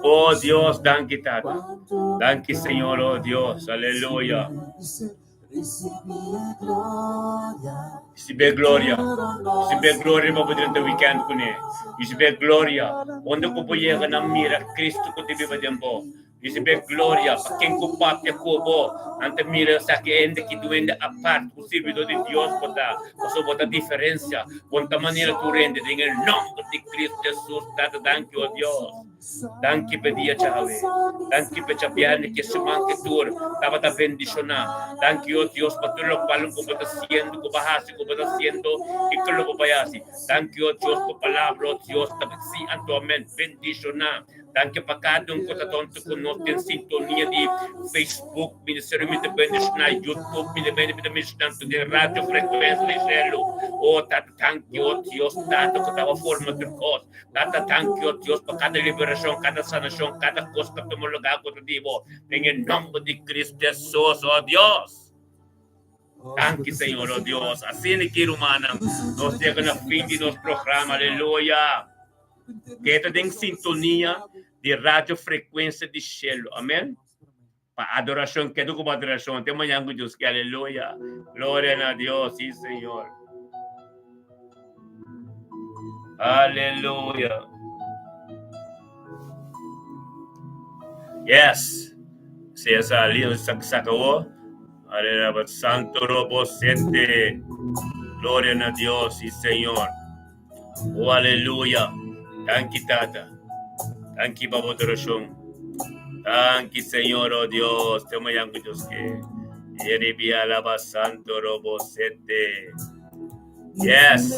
Oh Deus, thank you, Tata. Thank you, Senhor, oh Deus. Aleluia. Receber glória para poder ter weekend com ele. Receber glória. Onde eu podia na mira Cristo que te vive tempo. Receber glória para quem comparte como. Ante mira sa que ende que tu ende a parte o servidor de Deus botar. Você botar diferença. Quanta maneira tu rende em nome de Cristo Jesus. Tata, thank you, Deus. Thank you, pedia Yahweh. Thank you, pechapiane que se manque tur. Tava ta bendicionar. Thank you, Deus, para tudo lo cual como está haciendo, como está haciendo y que lo vayas. Thank you, Dios, por palabra, Dios, también sí, amén. Bendicionar. Thank you para cada um que está com nós em sintonia de Facebook, Ministério Independente na YouTube, Ministério de Rádio Frequência de Gelo. Oh, Tata, thank you, Deus, Tata, que estava forma de coisa. Tata, thank you, Deus, para cada liberação, cada sanação, cada coisa que estamos lugar positivo. Em nome de Cristo Jesus, oh Deus. Thank you, Senhor, oh Deus. Assim é que, humana, nós chegamos no fim de nosso programa, aleluia. Que está em sintonia de rádio frequência de Shelo. Amém? Para adoração, que é do como adoração. Até amanhã com Deus, que aleluia. Glória a Deus, sim, Senhor. Aleluia. Yes. Se essa ali, o sacou. Aleluia. Santo Robosete. Glória a Deus, sim, Senhor. Oh, aleluia. Thank you, Tata. Thank you, Babo Dorosong. Thank you, Señor, oh Dios. Te amo, Dios, que Yeribia Lava Santo Robosete. Yes.